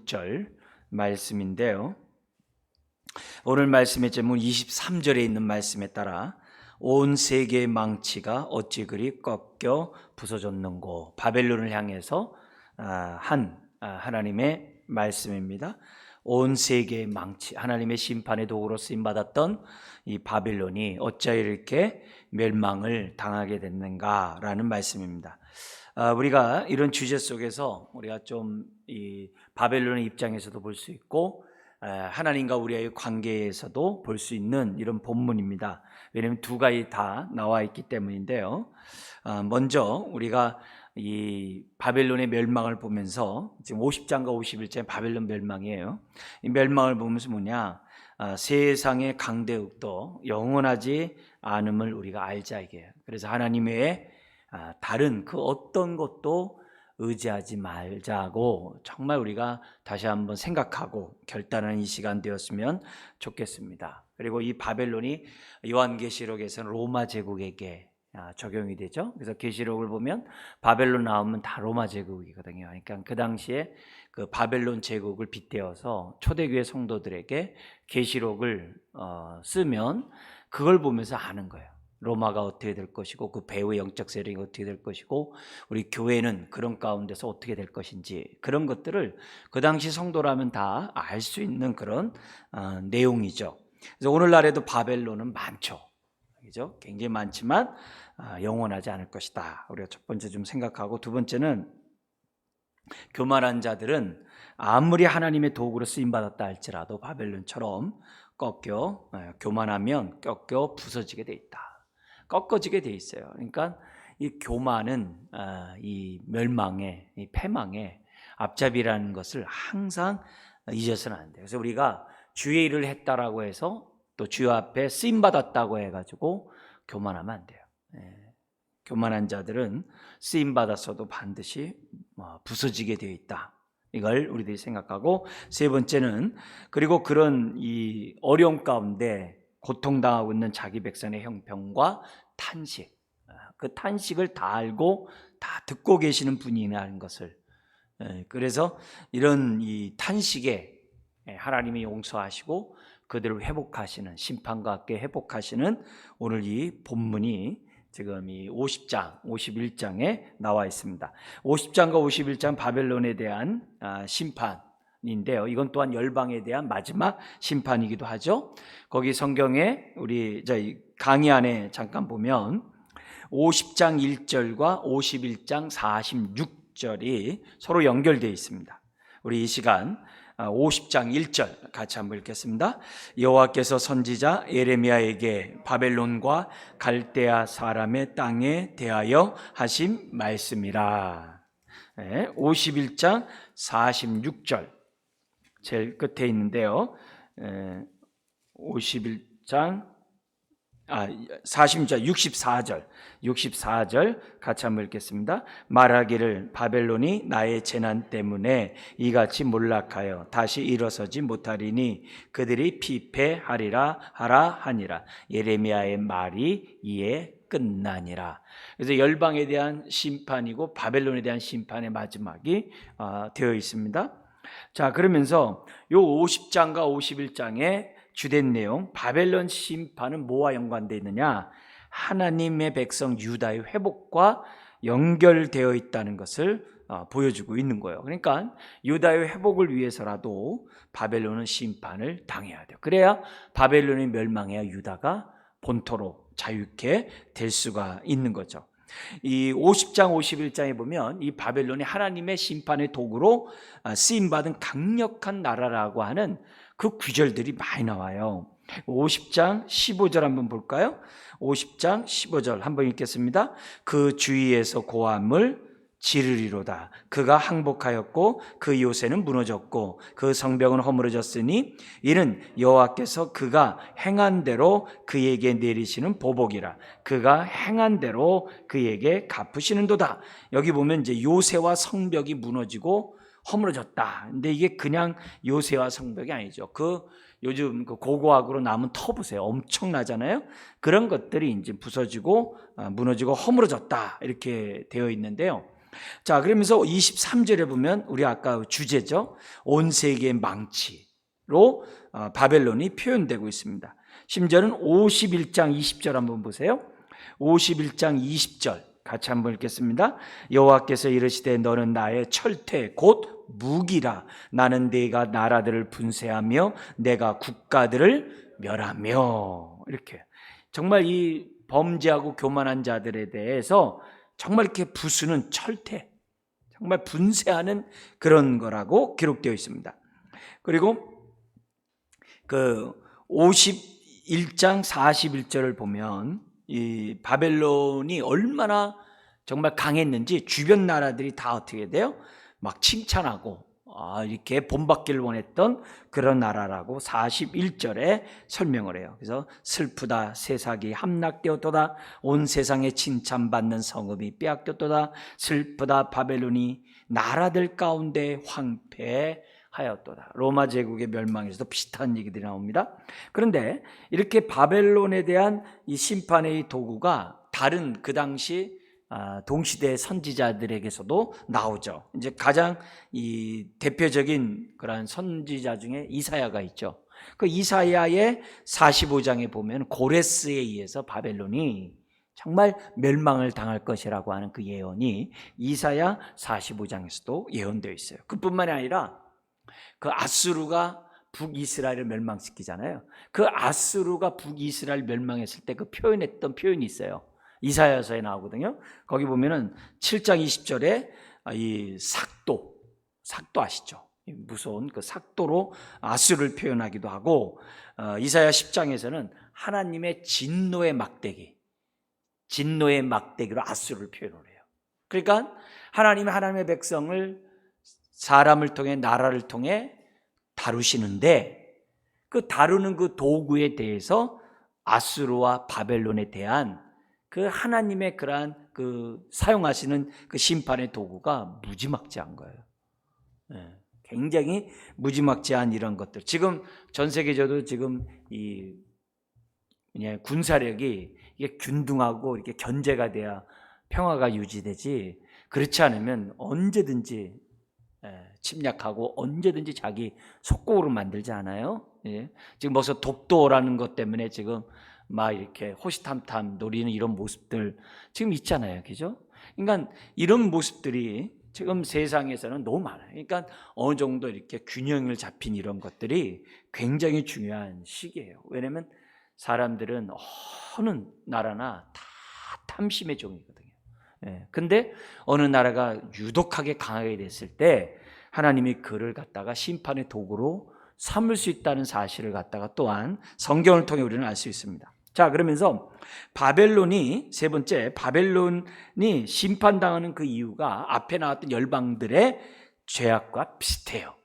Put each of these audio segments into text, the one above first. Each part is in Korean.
26절 말씀인데요. 오늘 말씀의 제목은 23절에 있는 말씀에 따라 온 세계의 망치가 어찌 그리 꺾여 부서졌는고, 바벨론을 향해서 하나님의 말씀입니다. 온 세계의 망치, 하나님의 심판의 도구로 쓰임받았던 이 바벨론이 어찌 이렇게 멸망을 당하게 됐는가라는 말씀입니다. 우리가 이런 주제 속에서 우리가 좀 이 바벨론의 입장에서도 볼 수 있고 하나님과 우리의 관계에서도 볼 수 있는 이런 본문입니다. 왜냐하면 두 가지 다 나와 있기 때문인데요. 먼저 우리가 이 바벨론의 멸망을 보면서, 지금 50장과 51장의 바벨론 멸망이에요. 이 멸망을 보면서 뭐냐, 세상의 강대국도 영원하지 않음을 우리가 알자 이게요. 그래서 하나님 외에 다른 그 어떤 것도 의지하지 말자고 정말 우리가 다시 한번 생각하고 결단하는 이 시간 되었으면 좋겠습니다. 그리고 이 바벨론이 요한계시록에서는 로마 제국에게 적용이 되죠. 그래서 계시록을 보면 바벨론 나오면 다 로마 제국이거든요. 그러니까 그 당시에 그 바벨론 제국을 빗대어서 초대교회 성도들에게 계시록을 쓰면 그걸 보면서 아는 거예요. 로마가 어떻게 될 것이고 그 배후의 영적 세력이 어떻게 될 것이고 우리 교회는 그런 가운데서 어떻게 될 것인지, 그런 것들을 그 당시 성도라면 다 알 수 있는 그런 내용이죠. 그래서 오늘날에도 바벨론은 많죠. 그죠? 굉장히 많지만 영원하지 않을 것이다. 우리가 첫 번째 좀 생각하고, 두 번째는 교만한 자들은 아무리 하나님의 도구로 쓰임받았다 할지라도 바벨론처럼 교만하면 꺾여 부서지게 돼 있다. 꺾어지게 돼 있어요. 그러니까 이 교만은 이 멸망의, 이 패망의 앞잡이라는 것을 항상 잊어서는 안 돼요. 그래서 우리가 주의 일을 했다라고 해서 또 주 앞에 쓰임 받았다고 해가지고 교만하면 안 돼요. 교만한 자들은 쓰임 받았어도 반드시 부서지게 되어 있다. 이걸 우리들이 생각하고, 세 번째는 그리고 그런 이 어려움 가운데 고통당하고 있는 자기 백성의 형편과 탄식, 그 탄식을 다 알고 다 듣고 계시는 분이라는 것을, 그래서 이런 이 탄식에 하나님이 용서하시고 그들을 회복하시는, 심판과 함께 회복하시는 오늘 이 본문이 지금 이 50장, 51장에 나와 있습니다. 50장과 51장 바벨론에 대한 심판인데요. 이건 또한 열방에 대한 마지막 심판이기도 하죠. 거기 성경에 우리 강의 안에 잠깐 보면 50장 1절과 51장 46절이 서로 연결되어 있습니다. 우리 이 시간 50장 1절 같이 한번 읽겠습니다. 여호와께서 선지자 예레미야에게 바벨론과 갈대아 사람의 땅에 대하여 하신 말씀이라. 51장 46절 제일 끝에 있는데요. 51장 40절 64절 같이 한번 읽겠습니다. 말하기를 바벨론이 나의 재난 때문에 이같이 몰락하여 다시 일어서지 못하리니 그들이 피폐하리라 하라 하니라. 예레미야의 말이 이에 끝나니라. 그래서 열방에 대한 심판이고 바벨론에 대한 심판의 마지막이 되어 있습니다. 자, 그러면서 요 50장과 51장에 주된 내용, 바벨론 심판은 뭐와 연관되어 있느냐? 하나님의 백성 유다의 회복과 연결되어 있다는 것을 보여주고 있는 거예요. 그러니까 유다의 회복을 위해서라도 바벨론은 심판을 당해야 돼요. 그래야 바벨론이 멸망해야 유다가 본토로 자유케 될 수가 있는 거죠. 이 50장 51장에 보면 이 바벨론이 하나님의 심판의 도구로 쓰임받은 강력한 나라라고 하는 그 구절들이 많이 나와요. 50장 15절 한번 볼까요? 50장 15절 한번 읽겠습니다. 그 주위에서 고함을 지르리로다. 그가 항복하였고 그 요새는 무너졌고 그 성벽은 허물어졌으니 이는 여호와께서 그가 행한 대로 그에게 내리시는 보복이라. 그가 행한 대로 그에게 갚으시는도다. 여기 보면 이제 요새와 성벽이 무너지고 허물어졌다. 근데 이게 그냥 요새와 성벽이 아니죠. 요즘 그 고고학으로 남은 터 보세요. 엄청나잖아요. 그런 것들이 이제 부서지고 무너지고 허물어졌다 이렇게 되어 있는데요. 자, 그러면서 23절에 보면 우리 아까 주제죠. 온 세계의 망치로 바벨론이 표현되고 있습니다. 심지어는 51장 20절 한번 보세요. 51장 20절 같이 한번 읽겠습니다. 여호와께서 이르시되 너는 나의 철퇴 곧 무기라. 나는 네가 나라들을 분쇄하며 내가 국가들을 멸하며. 이렇게 정말 이 범죄하고 교만한 자들에 대해서 정말 이렇게 부수는 철퇴, 정말 분쇄하는 그런 거라고 기록되어 있습니다. 그리고 그 51장 41절을 보면 이 바벨론이 얼마나 정말 강했는지 주변 나라들이 다 어떻게 돼요? 막 칭찬하고 이렇게 본받기를 원했던 그런 나라라고 41절에 설명을 해요. 그래서 슬프다 세상이 함락되었도다. 온 세상에 칭찬받는 성읍이 빼앗겼도다. 슬프다 바벨론이 나라들 가운데 황폐하였도다. 로마 제국의 멸망에서도 비슷한 얘기들이 나옵니다. 그런데 이렇게 바벨론에 대한 이 심판의 도구가 다른 그 당시 동시대 선지자들에게서도 나오죠. 이제 가장 이 대표적인 그런 선지자 중에 이사야가 있죠. 그 이사야의 45장에 보면 고레스에 의해서 바벨론이 정말 멸망을 당할 것이라고 하는 그 예언이 이사야 45장에서도 예언되어 있어요. 그뿐만이 아니라 그 아수르가 북이스라엘을 멸망시키잖아요. 그 아수르가 북이스라엘 멸망했을 때 그 표현했던 표현이 있어요. 이사야서에 나오거든요. 거기 보면은 7장 20절에 이 삭도 아시죠? 무서운 그 삭도로 아수르를 표현하기도 하고, 이사야 10장에서는 하나님의 진노의 막대기로 아수르를 표현을 해요. 그러니까 하나님의 백성을 사람을 통해 나라를 통해 다루시는데 그 다루는 그 도구에 대해서 아수르와 바벨론에 대한 그 하나님의 그러한 그 사용하시는 그 심판의 도구가 무지막지한 거예요. 굉장히 무지막지한 이런 것들. 지금 전 세계적으로 지금 이 군사력이 이게 균등하고 이렇게 견제가 돼야 평화가 유지되지, 그렇지 않으면 언제든지 침략하고 언제든지 자기 속국으로 만들지 않아요? 지금 벌써 독도라는 것 때문에 지금 막 이렇게 호시탐탐 노리는 이런 모습들 지금 있잖아요. 그죠? 그러니까 이런 모습들이 지금 세상에서는 너무 많아요. 그러니까 어느 정도 이렇게 균형을 잡힌 이런 것들이 굉장히 중요한 시기예요. 왜냐하면 사람들은 어느 나라나 다 탐심의 종이거든요. 근데 어느 나라가 유독하게 강하게 됐을 때 하나님이 그를 갖다가 심판의 도구로 삼을 수 있다는 사실을 갖다가 또한 성경을 통해 우리는 알 수 있습니다. 자, 그러면서 바벨론이 세 번째, 바벨론이 심판당하는 그 이유가 앞에 나왔던 열방들의 죄악과 비슷해요.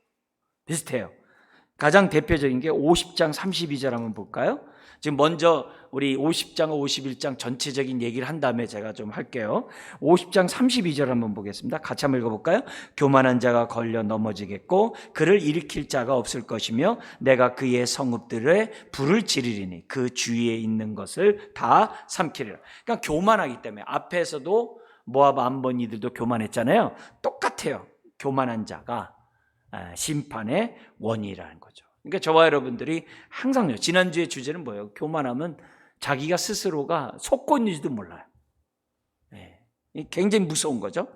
가장 대표적인 게 50장 32절 한번 볼까요? 지금 먼저 우리 50장, 51장 전체적인 얘기를 한 다음에 제가 좀 할게요. 50장 32절 한번 보겠습니다. 같이 한번 읽어볼까요? 교만한 자가 걸려 넘어지겠고 그를 일으킬 자가 없을 것이며 내가 그의 성읍들에 불을 지르리니 그 주위에 있는 것을 다 삼키리라. 그러니까 교만하기 때문에 앞에서도 모압 암몬이들도 교만했잖아요. 똑같아요. 교만한 자가 심판의 원인이라는 거죠. 그러니까 저와 여러분들이 항상요, 지난주의 주제는 뭐예요? 교만하면 자기가 스스로가 속고 있는지도 몰라요. 굉장히 무서운 거죠.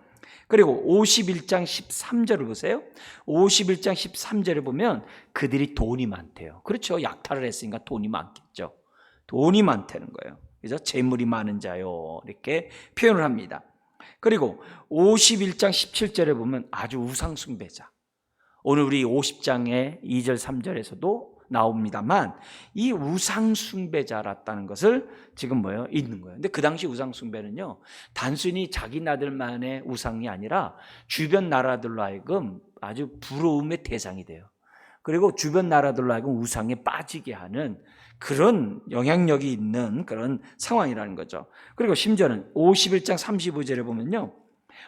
그리고 51장 13절을 보세요. 51장 13절에 보면 그들이 돈이 많대요. 그렇죠. 약탈을 했으니까 돈이 많겠죠. 돈이 많다는 거예요. 그래서 재물이 많은 자요, 이렇게 표현을 합니다. 그리고 51장 17절에 보면 아주 우상숭배자, 오늘 우리 50장의 2절 3절에서도 나옵니다만 이 우상숭배자랐다는 것을 지금 뭐예요? 있는 거예요. 근데 그 당시 우상숭배는요, 단순히 자기 나들만의 우상이 아니라 주변 나라들로 하여금 아주 부러움의 대상이 돼요. 그리고 주변 나라들로 하여금 우상에 빠지게 하는 그런 영향력이 있는 그런 상황이라는 거죠. 그리고 심지어는 51장 35절에 보면요,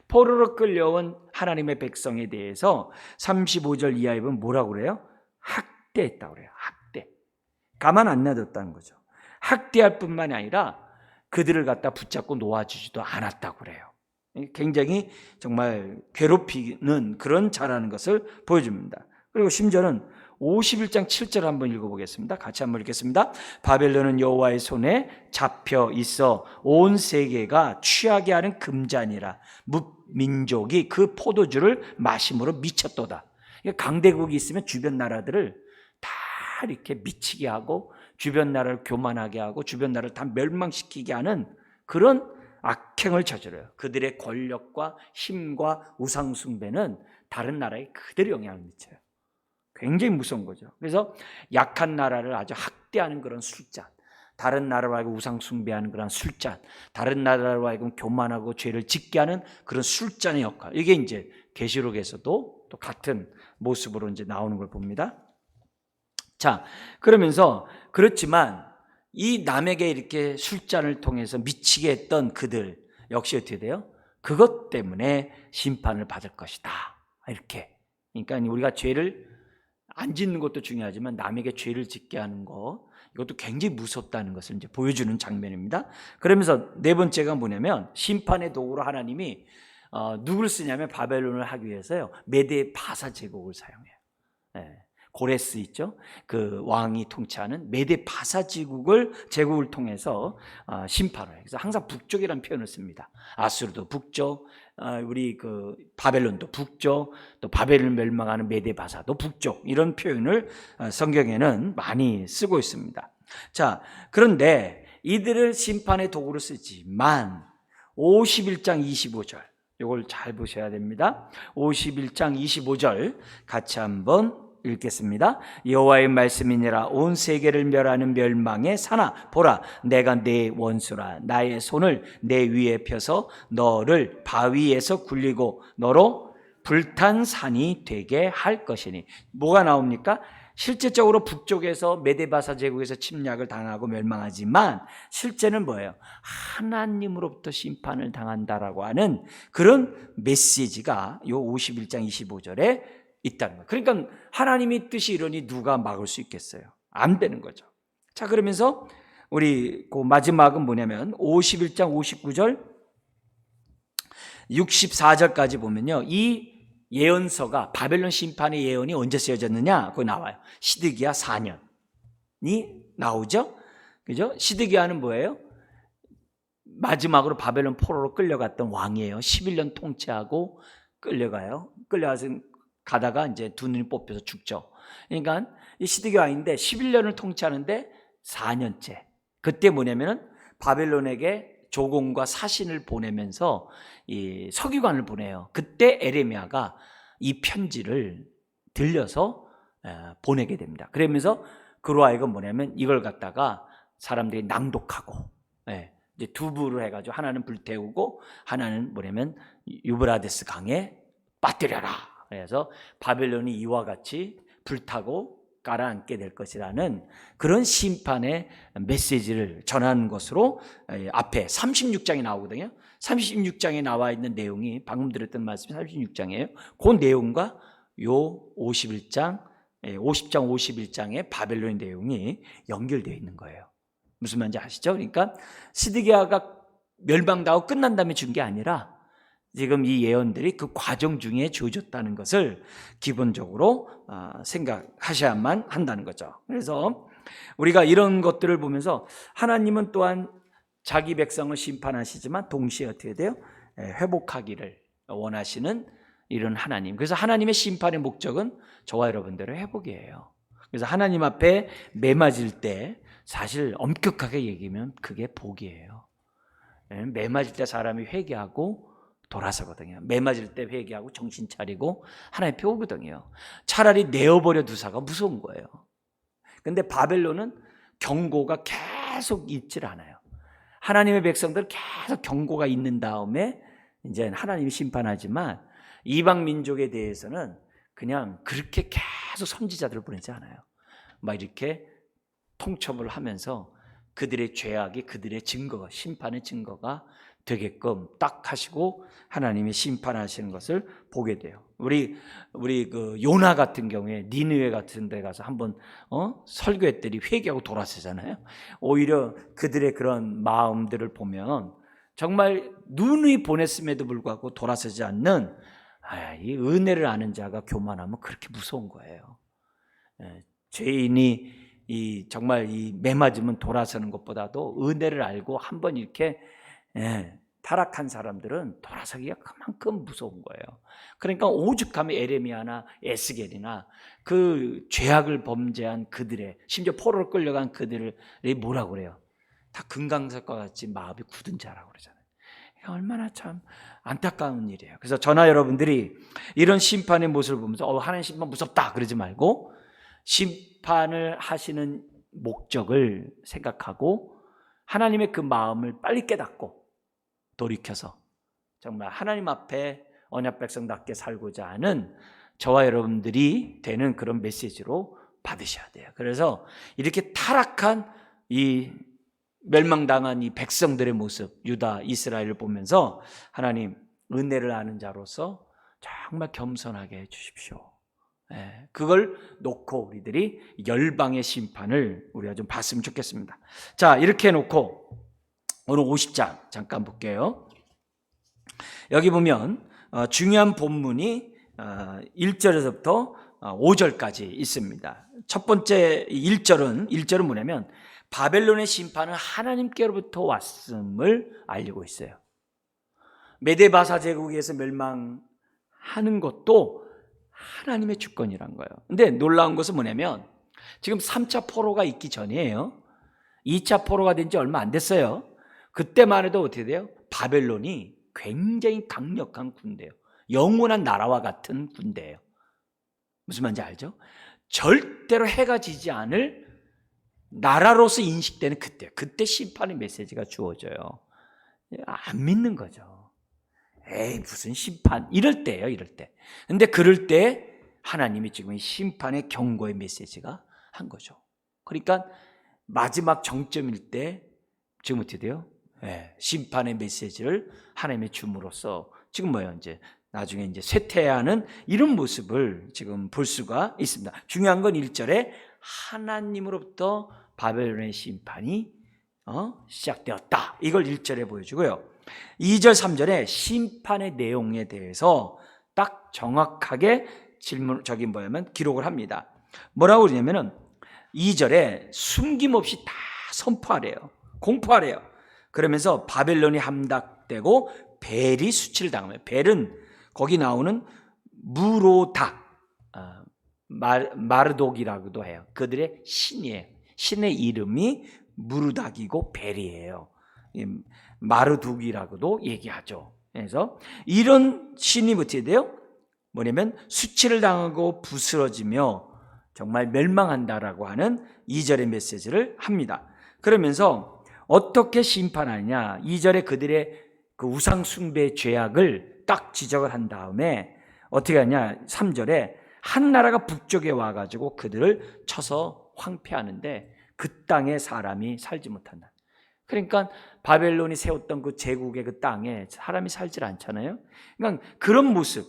포로로 끌려온 하나님의 백성에 대해서 35절 이하에 보면 뭐라고 그래요? 학대했다고 그래요. 학대. 가만 안 놔뒀다는 거죠. 학대할 뿐만이 아니라 그들을 갖다 붙잡고 놓아주지도 않았다고 그래요. 굉장히 정말 괴롭히는 그런 자라는 것을 보여줍니다. 그리고 심지어는 51장 7절 한번 읽어보겠습니다. 같이 한번 읽겠습니다. 바벨론은 여호와의 손에 잡혀 있어 온 세계가 취하게 하는 금잔이라 민족이 그 포도주를 마심으로 미쳤도다. 강대국이 있으면 주변 나라들을 다 이렇게 미치게 하고 주변 나라를 교만하게 하고 주변 나라를 다 멸망시키게 하는 그런 악행을 저질러요. 그들의 권력과 힘과 우상 숭배는 다른 나라에 그대로 영향을 미쳐요. 굉장히 무서운 거죠. 그래서 약한 나라를 아주 학대하는 그런 술잔, 다른 나라로 하여금 우상 숭배하는 그런 술잔, 다른 나라로 하여금 교만하고 죄를 짓게 하는 그런 술잔의 역할. 이게 이제 계시록에서도 또 같은 모습으로 이제 나오는 걸 봅니다. 자, 그러면서 그렇지만 이 남에게 이렇게 술잔을 통해서 미치게 했던 그들 역시 어떻게 돼요? 그것 때문에 심판을 받을 것이다. 이렇게. 그러니까 우리가 죄를 안 짓는 것도 중요하지만 남에게 죄를 짓게 하는 거, 이것도 굉장히 무섭다는 것을 이제 보여주는 장면입니다. 그러면서 네 번째가 뭐냐면 심판의 도구로 하나님이 누구를 쓰냐면 바벨론을 하기 위해서요 메대 바사 제국을 사용해요. 네. 고레스 있죠. 그 왕이 통치하는 메대 바사 제국을 통해서 심판을 해요. 그래서 항상 북쪽이라는 표현을 씁니다. 아수르도 북쪽, 우리 그 바벨론도 북쪽, 또 바벨을 멸망하는 메대 바사도 북쪽, 이런 표현을 성경에는 많이 쓰고 있습니다. 자, 그런데 이들을 심판의 도구로 쓰지만 51장 25절 이걸 잘 보셔야 됩니다. 51장 25절 같이 한번 읽겠습니다. 여호와의 말씀이니라 온 세계를 멸하는 멸망의 사나 보라 내가 내 원수라 나의 손을 내 위에 펴서 너를 바위에서 굴리고 너로 불탄 산이 되게 할 것이니. 뭐가 나옵니까? 실제적으로 북쪽에서 메데바사 제국에서 침략을 당하고 멸망하지만 실제는 뭐예요? 하나님으로부터 심판을 당한다라고 하는 그런 메시지가 요 51장 25절에 있다는 거예요. 그러니까 하나님의 뜻이 이러니 누가 막을 수 있겠어요? 안 되는 거죠. 자, 그러면서 우리 그 마지막은 뭐냐면 51장 59절 64절까지 보면요, 이 예언서가 바벨론 심판의 예언이 언제 쓰여졌느냐? 그거 나와요. 시드기야 4년이 나오죠. 그죠? 시드기야는 뭐예요? 마지막으로 바벨론 포로로 끌려갔던 왕이에요. 11년 통치하고 끌려가요. 끌려가서 가다가 이제 두 눈이 뽑혀서 죽죠. 그러니까 이 시드기야 왕인데 11년을 통치하는데 4년째. 그때 뭐냐면은 바벨론에게 조공과 사신을 보내면서 이 서기관을 보내요. 그때 에레미야가 이 편지를 들려서 보내게 됩니다. 그러면서 그로 하여금 뭐냐면 이걸 갖다가 사람들이 낭독하고 이제 두 부를 해가지고 하나는 불태우고 하나는 뭐냐면 유브라데스 강에 빠뜨려라. 그래서 바벨론이 이와 같이 불타고 깔아앉게 될 것이라는 그런 심판의 메시지를 전하는 것으로 앞에 36장이 나오거든요. 36장에 나와 있는 내용이 방금 드렸던 말씀이 36장이에요. 그 내용과 요 50장 51장의 바벨론의 내용이 연결되어 있는 거예요. 무슨 말인지 아시죠? 그러니까 시드기야가 멸망당하고 끝난 다음에 준 게 아니라 지금 이 예언들이 그 과정 중에 주어졌다는 것을 기본적으로 생각하셔야만 한다는 거죠. 그래서 우리가 이런 것들을 보면서 하나님은 또한 자기 백성을 심판하시지만 동시에 어떻게 돼요? 회복하기를 원하시는 이런 하나님. 그래서 하나님의 심판의 목적은 저와 여러분들의 회복이에요. 그래서 하나님 앞에 매맞을 때 사실 엄격하게 얘기하면 그게 복이에요. 매맞을 때 사람이 회개하고 돌아서거든요. 매맞을 때 회개하고 정신 차리고 하나님 표 오거든요. 차라리 내어버려 두사가 무서운 거예요. 근데 바벨론은 경고가 계속 있질 않아요. 하나님의 백성들 계속 경고가 있는 다음에 이제 하나님이 심판하지만 이방 민족에 대해서는 그냥 그렇게 계속 선지자들을 보내지 않아요. 막 이렇게 통첩을 하면서 그들의 죄악이 그들의 증거가 심판의 증거가 되게끔 딱 하시고 하나님이 심판하시는 것을 보게 돼요. 우리 그 요나 같은 경우에 니느웨 같은 데 가서 한번 설교했더니 회개하고 돌아서잖아요. 오히려 그들의 그런 마음들을 보면 정말 눈이 보냈음에도 불구하고 돌아서지 않는 이 은혜를 아는 자가 교만하면 그렇게 무서운 거예요. 죄인이 정말 매맞으면 돌아서는 것보다도 은혜를 알고 한번 이렇게 타락한 사람들은 돌아서기가 그만큼 무서운 거예요. 그러니까 오죽하면 에레미야나 에스겔이나 그 죄악을 범죄한 그들의, 심지어 포로로 끌려간 그들이 뭐라고 그래요? 다 금강석과 같이 마음이 굳은 자라고 그러잖아요. 얼마나 참 안타까운 일이에요. 그래서 저나 여러분들이 이런 심판의 모습을 보면서 하나님 심판 무섭다 그러지 말고, 심판을 하시는 목적을 생각하고 하나님의 그 마음을 빨리 깨닫고 돌이켜서 정말 하나님 앞에 언약 백성답게 살고자 하는 저와 여러분들이 되는 그런 메시지로 받으셔야 돼요. 그래서 이렇게 타락한 이 멸망당한 이 백성들의 모습, 유다, 이스라엘을 보면서 하나님 은혜를 아는 자로서 정말 겸손하게 해주십시오. 그걸 놓고 우리들이 열방의 심판을 우리가 좀 봤으면 좋겠습니다. 자, 이렇게 놓고 오늘 50장 잠깐 볼게요. 여기 보면 중요한 본문이 1절에서부터 5절까지 있습니다. 첫 번째 1절은 뭐냐면 바벨론의 심판은 하나님께로부터 왔음을 알리고 있어요. 메데바사 제국에서 멸망하는 것도 하나님의 주권이란 거예요. 근데 놀라운 것은 뭐냐면 지금 3차 포로가 있기 전이에요. 2차 포로가 된 지 얼마 안 됐어요. 그때만 해도 어떻게 돼요? 바벨론이 굉장히 강력한 군대예요. 영원한 나라와 같은 군대예요. 무슨 말인지 알죠? 절대로 해가 지지 않을 나라로서 인식되는 그때 심판의 메시지가 주어져요. 안 믿는 거죠. 에이 무슨 심판, 이럴 때예요. 이럴 때. 근데 그럴 때 하나님이 지금 심판의 경고의 메시지가 한 거죠. 그러니까 마지막 정점일 때 지금 어떻게 돼요? 심판의 메시지를 하나님의 줌으로써 지금 이제 나중에 이제 쇠퇴하는 이런 모습을 지금 볼 수가 있습니다. 중요한 건 1절에 하나님으로부터 바벨론의 심판이 시작되었다. 이걸 1절에 보여주고요. 2절, 3절에 심판의 내용에 대해서 딱 정확하게 기록을 합니다. 뭐라고 그러냐면은 2절에 숨김없이 다 선포하래요. 공포하래요. 그러면서 바벨론이 함락되고 벨이 수치를 당하며, 벨은 거기 나오는 무로닥, 마르독이라고도 해요. 그들의 신이에요. 신의 이름이 무르닥이고 벨이에요. 마르둑이라고도 얘기하죠. 그래서 이런 신이 어떻게 돼요? 뭐냐면 수치를 당하고 부스러지며 정말 멸망한다라고 하는 2절의 메시지를 합니다. 그러면서 어떻게 심판하냐, 2절에 그들의 그 우상 숭배의 죄악을 딱 지적을 한 다음에 어떻게 하냐, 3절에 한 나라가 북쪽에 와가지고 그들을 쳐서 황폐하는데 그 땅에 사람이 살지 못한다. 그러니까 바벨론이 세웠던 그 제국의 그 땅에 사람이 살질 않잖아요. 그러니까 그런 모습.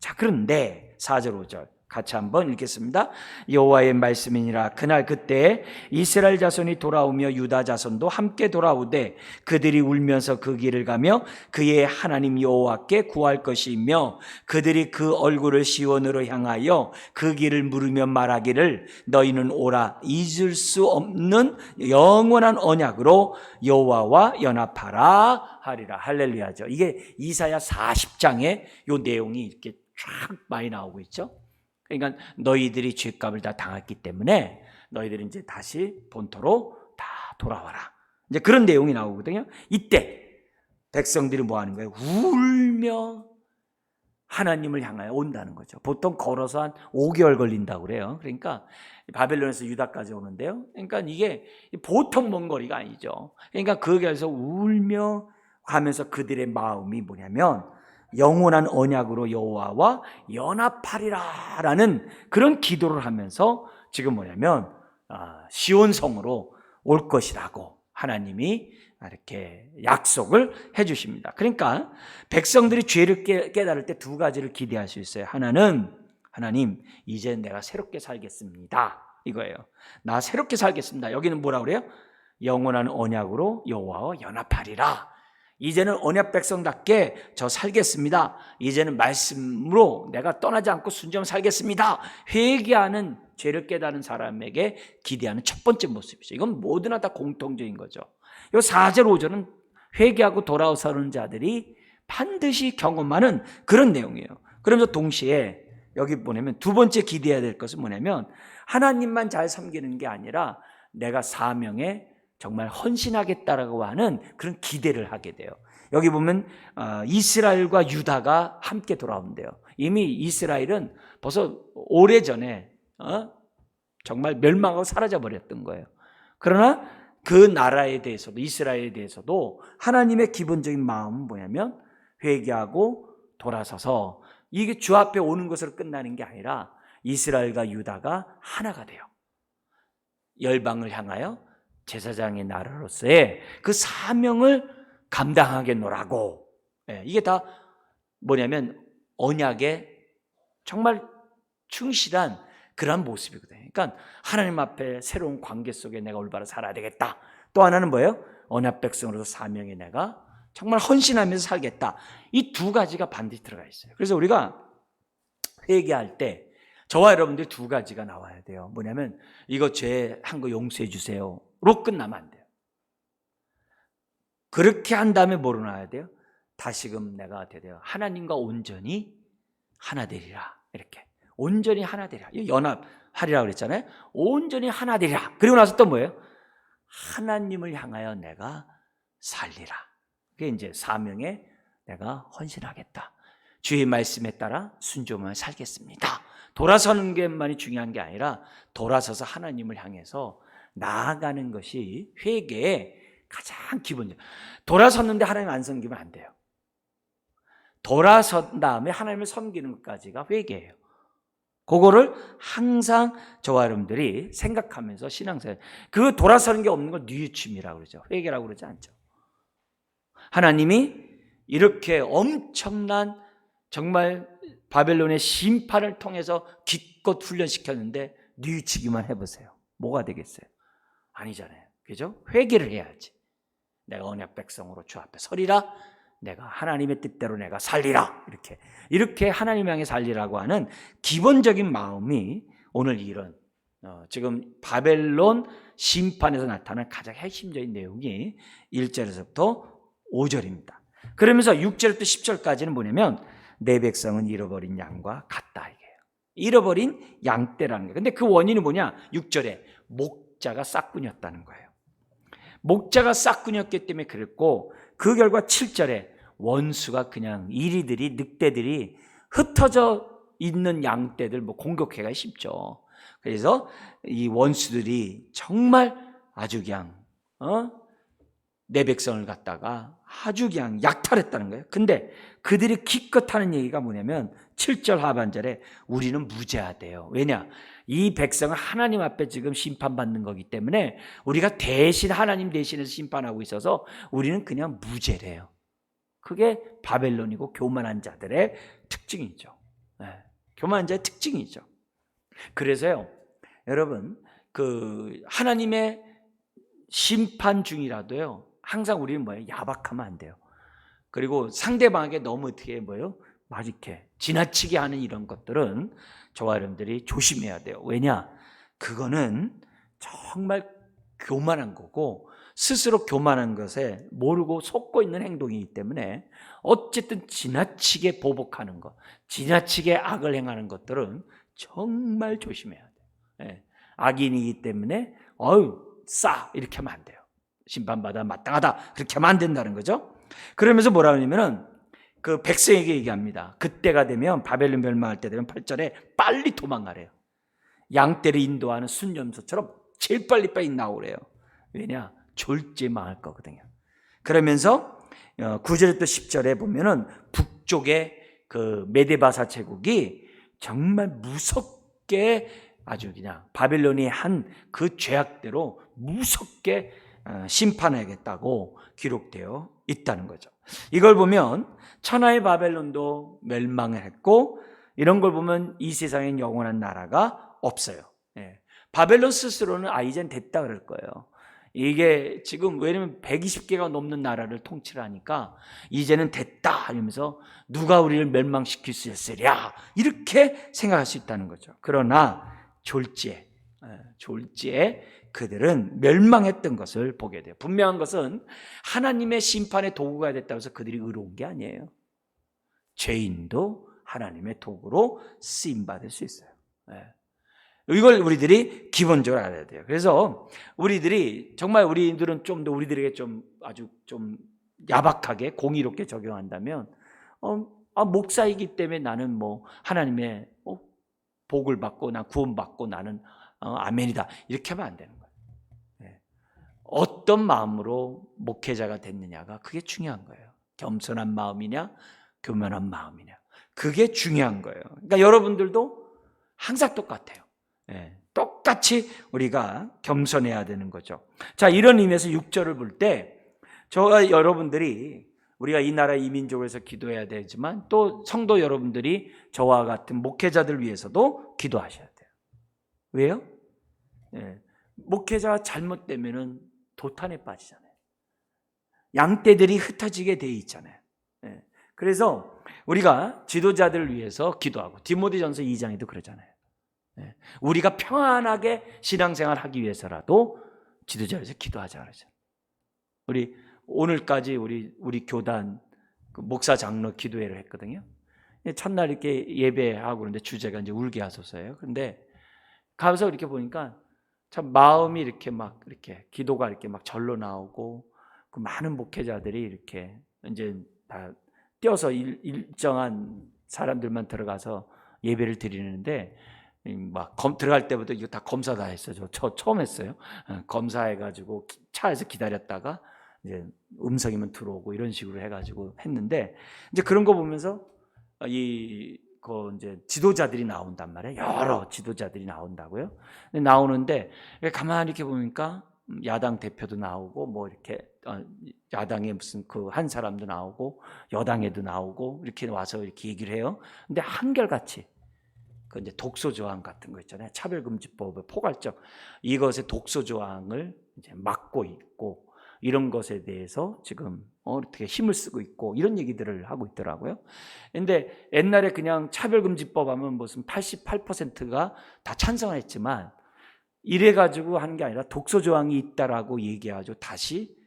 자, 그런데 4절 5절 같이 한번 읽겠습니다. 여호와의 말씀이니라. 그날 그때 이스라엘 자손이 돌아오며 유다 자손도 함께 돌아오되 그들이 울면서 그 길을 가며 그의 하나님 여호와께 구할 것이며 그들이 그 얼굴을 시온으로 향하여 그 길을 물으며 말하기를 너희는 오라, 잊을 수 없는 영원한 언약으로 여호와와 연합하라 하리라. 할렐루야죠. 이게 이사야 40장에 요 내용이 이렇게 쫙 많이 나오고 있죠. 그러니까 너희들이 죄값을 다 당했기 때문에 너희들이 이제 다시 본토로 다 돌아와라. 이제 그런 내용이 나오거든요. 이때 백성들이 뭐 하는 거예요? 울며 하나님을 향하여 온다는 거죠. 보통 걸어서 한 5개월 걸린다고 그래요. 그러니까 바벨론에서 유다까지 오는데요. 그러니까 이게 보통 먼 거리가 아니죠. 그러니까 거기에서 울며 하면서 그들의 마음이 뭐냐면 영원한 언약으로 여호와와 연합하리라라는 그런 기도를 하면서 지금 뭐냐면 시온성으로 올 것이라고 하나님이 이렇게 약속을 해 주십니다. 그러니까 백성들이 죄를 깨달을 때 두 가지를 기대할 수 있어요. 하나는 하나님 이제 내가 새롭게 살겠습니다, 이거예요. 나 새롭게 살겠습니다. 여기는 뭐라 그래요? 영원한 언약으로 여호와와 연합하리라. 이제는 언약 백성답게 저 살겠습니다. 이제는 말씀으로 내가 떠나지 않고 순종 살겠습니다. 회개하는 죄를 깨닫는 사람에게 기대하는 첫 번째 모습이죠. 이건 모두나 다 공통적인 거죠. 이 4절 5절은 회개하고 돌아서는 자들이 반드시 경험하는 그런 내용이에요. 그러면서 동시에 여기 보내면 두 번째 기대해야 될 것은 뭐냐면 하나님만 잘 섬기는 게 아니라 내가 사명에 정말 헌신하겠다라고 하는 그런 기대를 하게 돼요. 여기 보면 이스라엘과 유다가 함께 돌아온대요. 이미 이스라엘은 벌써 오래전에 정말 멸망하고 사라져버렸던 거예요. 그러나 그 나라에 대해서도 이스라엘에 대해서도 하나님의 기본적인 마음은 뭐냐면 회개하고 돌아서서 이게 주 앞에 오는 것으로 끝나는 게 아니라 이스라엘과 유다가 하나가 돼요. 열방을 향하여 제사장의 나라로서의 그 사명을 감당하겠노라고. 이게 다 뭐냐면 언약에 정말 충실한 그런 모습이거든요. 그러니까 하나님 앞에 새로운 관계 속에 내가 올바로 살아야 되겠다. 또 하나는 뭐예요? 언약 백성으로서 사명에 내가 정말 헌신하면서 살겠다. 이 두 가지가 반드시 들어가 있어요. 그래서 우리가 회개할 때 저와 여러분들 두 가지가 나와야 돼요. 뭐냐면 이거 죄 한 거 용서해 주세요로 끝나면 안 돼요. 그렇게 한 다음에 뭐로 나와야 돼요? 다시금 내가 돼요. 하나님과 온전히 하나 되리라. 이렇게 온전히 하나 되리라. 연합하리라 그랬잖아요. 온전히 하나 되리라. 그리고 나서 또 뭐예요? 하나님을 향하여 내가 살리라. 그게 이제 사명에 내가 헌신하겠다. 주의 말씀에 따라 순종하며 살겠습니다. 돌아서는 것만이 중요한 게 아니라 돌아서서 하나님을 향해서 나아가는 것이 회개의 가장 기본이에요. 돌아섰는데 하나님 안 섬기면 안 돼요. 돌아선 다음에 하나님을 섬기는 것까지가 회개예요. 그거를 항상 저와 여러분들이 생각하면서 신앙생활, 그 돌아서는 게 없는 걸 뉘우침이라고 그러죠. 회개라고 그러지 않죠. 하나님이 이렇게 엄청난 정말 바벨론의 심판을 통해서 기껏 훈련시켰는데 뉘우치기만 해보세요. 뭐가 되겠어요? 아니잖아요. 그죠? 회개를 해야지. 내가 언약 백성으로 주 앞에 서리라. 내가 하나님의 뜻대로 내가 살리라. 이렇게 하나님 향해 살리라고 하는 기본적인 마음이 오늘 이런 지금 바벨론 심판에서 나타난 가장 핵심적인 내용이 1절에서부터 5절입니다. 그러면서 6절부터 10절까지는 뭐냐면 내 백성은 잃어버린 양과 같다 이게요. 잃어버린 양떼라는 거예요. 근데 그 원인이 뭐냐? 6절에 목자가 싹군이었다는 거예요. 목자가 싹군이었기 때문에 그랬고, 그 결과 7절에 원수가 그냥 이리들이 늑대들이 흩어져 있는 양떼들 공격하기가 쉽죠. 그래서 이 원수들이 정말 아주 그냥 내 백성을 갖다가 아주 그냥 약탈했다는 거예요. 근데 그들이 기껏 하는 얘기가 뭐냐면 7절 하반절에 우리는 무죄하대요. 왜냐? 이 백성은 하나님 앞에 지금 심판받는 거기 때문에 우리가 대신 하나님 대신해서 심판하고 있어서 우리는 그냥 무죄래요. 그게 바벨론이고 교만한 자들의 특징이죠. 교만한 자의 특징이죠. 그래서요, 여러분, 그 하나님의 심판 중이라도요, 항상 우리는 뭐예요? 야박하면 안 돼요. 그리고 상대방에게 너무 어떻게 뭐예요? 막 이렇게 지나치게 하는 이런 것들은 저와 여러분들이 조심해야 돼요. 왜냐? 그거는 정말 교만한 거고, 스스로 교만한 것에 모르고 속고 있는 행동이기 때문에 어쨌든 지나치게 보복하는 것, 지나치게 악을 행하는 것들은 정말 조심해야 돼요. 악인이기 때문에 이렇게 하면 안 돼요. 심판받아 마땅하다 그렇게 하면 안 된다는 거죠. 그러면서 뭐라 하냐면은 그 백성에게 얘기합니다. 그때가 되면 바벨론 멸망할 때 되면 8절에 빨리 도망가래요. 양떼를 인도하는 순념소처럼 제일 빨리 나오래요. 왜냐? 졸지망할 거거든요. 그러면서 9절부터 10절에 보면은 북쪽의 그 메데바사 제국이 정말 무섭게 아주 그냥 바벨론이 한 그 죄악대로 무섭게 심판하겠다고 기록되어 있다는 거죠. 이걸 보면 천하의 바벨론도 멸망을 했고, 이런 걸 보면 이 세상엔 영원한 나라가 없어요. 바벨론 스스로는 이젠 됐다 그럴 거예요. 이게 지금 왜냐면 120개가 넘는 나라를 통치를 하니까 이제는 됐다 이러면서 누가 우리를 멸망시킬 수 있으랴 이렇게 생각할 수 있다는 거죠. 그러나 졸지에 그들은 멸망했던 것을 보게 돼요. 분명한 것은 하나님의 심판의 도구가 됐다고 해서 그들이 의로운 게 아니에요. 죄인도 하나님의 도구로 쓰임받을 수 있어요. 이걸 우리들이 기본적으로 알아야 돼요. 그래서 우리들이 정말 우리들은 좀 더 우리들에게 좀 아주 좀 야박하게 공의롭게 적용한다면 목사이기 때문에 나는 뭐 하나님의 복을 받고 나 구원받고 나는 아멘이다 이렇게 하면 안 되는 거예요. 어떤 마음으로 목회자가 됐느냐가 그게 중요한 거예요. 겸손한 마음이냐 교만한 마음이냐 그게 중요한 거예요. 그러니까 여러분들도 항상 똑같아요. 똑같이 우리가 겸손해야 되는 거죠. 자, 이런 의미에서 6절을 볼 때 저와 여러분들이 우리가 이 나라 이민족을 위해서 기도해야 되지만 또 성도 여러분들이 저와 같은 목회자들 위해서도 기도하셔야 돼요. 왜요? 목회자가 잘못되면은 도탄에 빠지잖아요. 양떼들이 흩어지게 돼 있잖아요. 그래서 우리가 지도자들을 위해서 기도하고 디모데전서 2장에도 그러잖아요. 우리가 평안하게 신앙생활하기 위해서라도 지도자를 위해서 기도하자 그러죠. 우리 오늘까지 우리 교단 목사 장로 기도회를 했거든요. 첫날 이렇게 예배하고 그런데 주제가 이제 울게 하소서예요. 근데 가서 이렇게 보니까 참 마음이 이렇게 막 이렇게 기도가 이렇게 막 절로 나오고 그 많은 목회자들이 이렇게 이제 다 뛰어서 일정한 사람들만 들어가서 예배를 드리는데 막 들어갈 때부터 이거 다 검사 다 했어요. 저 처음 했어요. 검사해가지고 차에서 기다렸다가 이제 음성이면 들어오고 이런 식으로 해가지고 했는데 이제 그런 거 보면서 이제 지도자들이 나온단 말이에요. 여러 지도자들이 나온다고요. 나오는데 가만히 이렇게 보니까 야당 대표도 나오고 뭐 이렇게 야당에 무슨 그 한 사람도 나오고 여당에도 나오고 이렇게 와서 이렇게 얘기를 해요. 근데 한결같이 그 이제 독소 조항 같은 거 있잖아요. 차별금지법의 포괄적 이것의 독소 조항을 이제 막고 있고 이런 것에 대해서 지금 어떻게 힘을 쓰고 있고 이런 얘기들을 하고 있더라고요. 근데 옛날에 그냥 차별금지법 하면 무슨 88%가 다 찬성했지만 이래가지고 하는 게 아니라 독소 조항이 있다라고 얘기하죠. 다시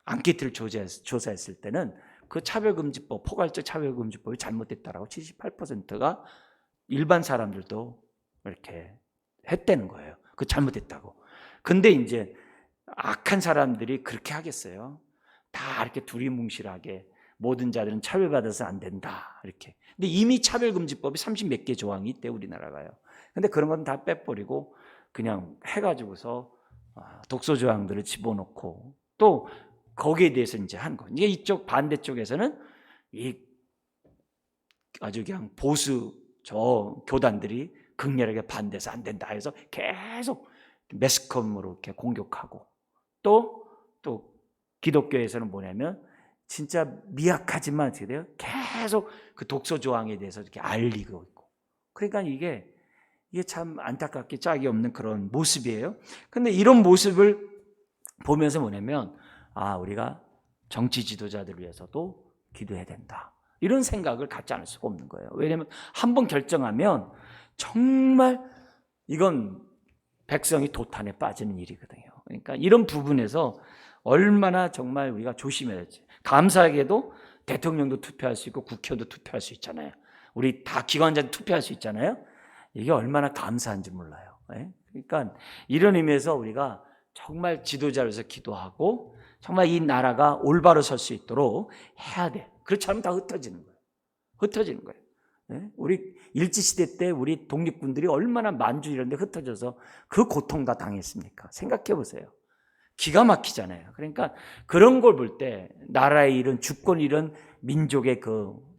앙케이트를 조사했을 때는 그 차별금지법, 포괄적 차별금지법이 잘못됐다라고 78%가 일반 사람들도 이렇게 했다는 거예요. 그 잘못됐다고. 근데 이제 악한 사람들이 그렇게 하겠어요. 다 이렇게 두리뭉실하게 모든 자들은 차별받아서 안 된다 이렇게. 근데 이미 차별금지법이 30몇 개 조항이 있대 우리나라가요. 근데 그런 건 다 빼버리고 그냥 해가지고서 독소 조항들을 집어넣고 또 거기에 대해서 이제 한 거. 이게 이쪽 반대쪽에서는 이 아주 그냥 보수 저 교단들이 극렬하게 반대해서 안 된다 해서 계속 매스컴으로 이렇게 공격하고 또 기독교에서는 뭐냐면 진짜 미약하지만 어떻게 돼요? 계속 그 독소 조항에 대해서 이렇게 알리고 있고. 그러니까 이게 참 안타깝게 짝이 없는 그런 모습이에요. 근데 이런 모습을 보면서 뭐냐면 우리가 정치 지도자들을 위해서도 기도해야 된다. 이런 생각을 갖지 않을 수가 없는 거예요. 왜냐하면 한번 결정하면 정말 이건 백성이 도탄에 빠지는 일이거든요. 그러니까 이런 부분에서 얼마나 정말 우리가 조심해야지. 감사하게도 대통령도 투표할 수 있고 국회의원도 투표할 수 있잖아요. 우리 다 기관장 투표할 수 있잖아요. 이게 얼마나 감사한지 몰라요. 그러니까 이런 의미에서 우리가 정말 지도자로서 기도하고 정말 이 나라가 올바로 설 수 있도록 해야 돼. 그렇지 않으면 다 흩어지는 거예요. 흩어지는 거예요. 우리 일제시대 때 우리 독립군들이 얼마나 만주 이런 데 흩어져서 그 고통 다 당했습니까? 생각해 보세요. 기가 막히잖아요. 그러니까 그런 걸 볼 때 나라의 잃은 주권 잃은 민족의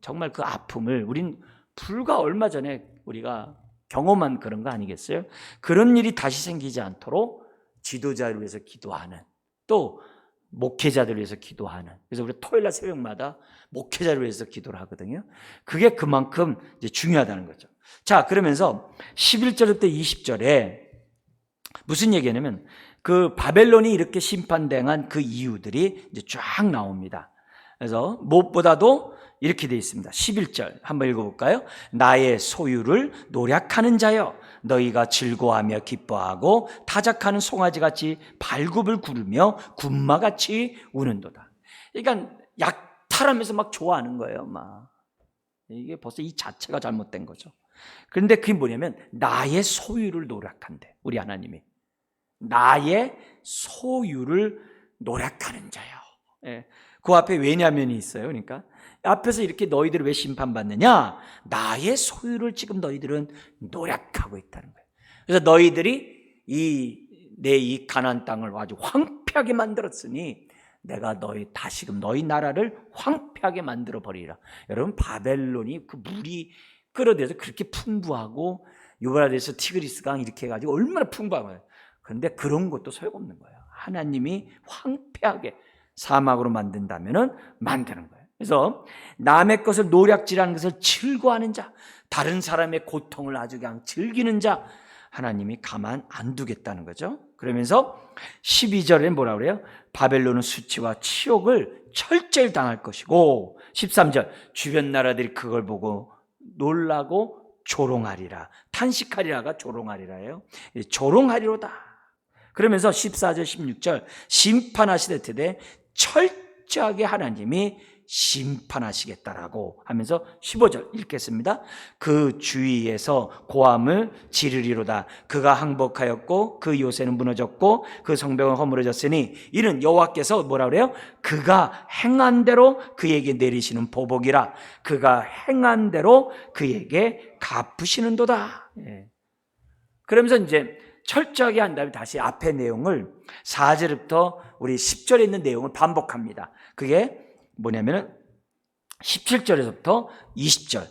정말 그 아픔을 우린 불과 얼마 전에 우리가 경험한 그런 거 아니겠어요? 그런 일이 다시 생기지 않도록 지도자를 위해서 기도하는 또 목회자들을 위해서 기도하는. 그래서 우리 토요일날 새벽마다 목회자를 위해서 기도를 하거든요. 그게 그만큼 이제 중요하다는 거죠. 자, 그러면서 11절부터 20절에 무슨 얘기냐면 그 바벨론이 이렇게 심판당한 그 이유들이 이제 쫙 나옵니다. 그래서 무엇보다도 이렇게 되어 있습니다. 11절 한번 읽어볼까요? 나의 소유를 노략하는 자여, 너희가 즐거워하며 기뻐하고 타작하는 송아지같이 발굽을 구르며 군마같이 우는도다. 그러니까 약탈하면서 막 좋아하는 거예요. 막 이게 벌써 이 자체가 잘못된 거죠. 그런데 그게 뭐냐면 나의 소유를 노략한대. 우리 하나님이 나의 소유를 노략하는 자요. 예. 그 앞에 왜냐면이 있어요. 그러니까 앞에서 이렇게 너희들을 왜 심판받느냐? 나의 소유를 지금 너희들은 노략하고 있다는 거예요. 그래서 너희들이 내 이 가나안 땅을 아주 황폐하게 만들었으니 내가 다시금 너희 나라를 황폐하게 만들어 버리라. 여러분, 바벨론이 그 물이 끌어들여서 그렇게 풍부하고 유브라데스 티그리스강 이렇게 해가지고 얼마나 풍부한 거예요. 그런데 그런 것도 소용없는 거예요. 하나님이 황폐하게 사막으로 만든다면은 만드는 거예요. 그래서 남의 것을 노략질하는 것을 즐거워하는 자, 다른 사람의 고통을 아주 그냥 즐기는 자, 하나님이 가만 안 두겠다는 거죠. 그러면서 12절에 뭐라 그래요? 바벨론은 수치와 치욕을 철저히 당할 것이고, 13절 주변 나라들이 그걸 보고 놀라고 조롱하리라. 탄식하리라가 조롱하리라예요. 조롱하리로다. 그러면서 14절 16절 심판하시되 되되 철저하게 하나님이 심판하시겠다라고 하면서 15절 읽겠습니다. 그 주위에서 고함을 지르리로다. 그가 항복하였고 그 요새는 무너졌고 그 성벽은 허물어졌으니 이는 여호와께서 뭐라 그래요? 그가 행한 대로 그에게 내리시는 보복이라. 그가 행한 대로 그에게 갚으시는도다. 예. 그러면서 이제 철저하게 한 다음에 다시 앞의 내용을 4절부터 우리 10절에 있는 내용을 반복합니다. 그게 뭐냐면은 17절에서부터 20절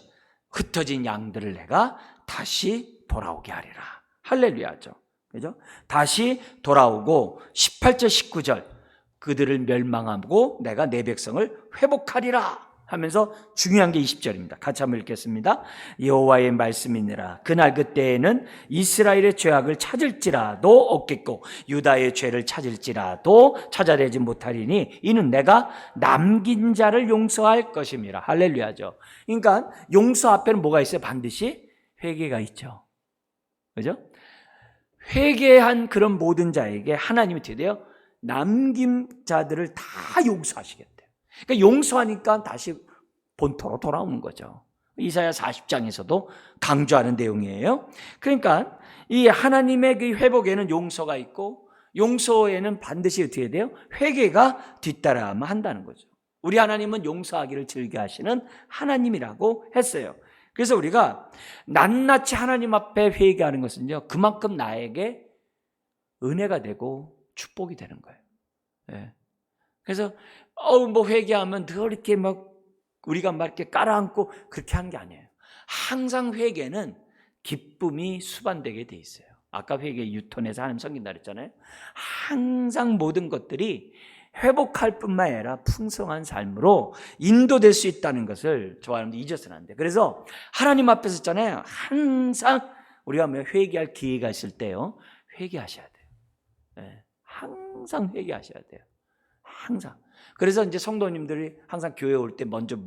흩어진 양들을 내가 다시 돌아오게 하리라. 할렐루야죠. 그죠? 다시 돌아오고 18절 19절 그들을 멸망하고 내가 내 백성을 회복하리라 하면서 중요한 게 20절입니다. 같이 한번 읽겠습니다. 여호와의 말씀이니라. 그날 그때에는 이스라엘의 죄악을 찾을지라도 없겠고 유다의 죄를 찾을지라도 찾아내지 못하리니 이는 내가 남긴 자를 용서할 것임이라. 할렐루야죠. 그러니까 용서 앞에는 뭐가 있어요? 반드시 회개가 있죠. 그죠? 회개한 그런 모든 자에게 하나님이 드디어 남긴 자들을 다 용서하시겠다. 그러니까 용서하니까 다시 본토로 돌아오는 거죠. 이사야 40장에서도 강조하는 내용이에요. 그러니까 이 하나님의 그 회복에는 용서가 있고 용서에는 반드시 어떻게 돼요? 회개가 뒤따라야만 한다는 거죠. 우리 하나님은 용서하기를 즐겨하시는 하나님이라고 했어요. 그래서 우리가 낱낱이 하나님 앞에 회개하는 것은요, 그만큼 나에게 은혜가 되고 축복이 되는 거예요. 네. 그래서 뭐 회개하면 늘 이렇게 막 우리가 막 이렇게 깔아앉고 그렇게 하는 게 아니에요. 항상 회개는 기쁨이 수반되게 돼 있어요. 아까 회개 유턴에서 하나님 섬긴다 그랬잖아요. 항상 모든 것들이 회복할 뿐만 아니라 풍성한 삶으로 인도될 수 있다는 것을 저하는데 잊어서는 안 돼요. 그래서 하나님 앞에서 있잖아요. 항상 우리가 회개할 기회가 있을 때요, 회개하셔야 돼요. 네. 항상 회개하셔야 돼요. 항상. 그래서 이제 성도님들이 항상 교회 올 때 먼저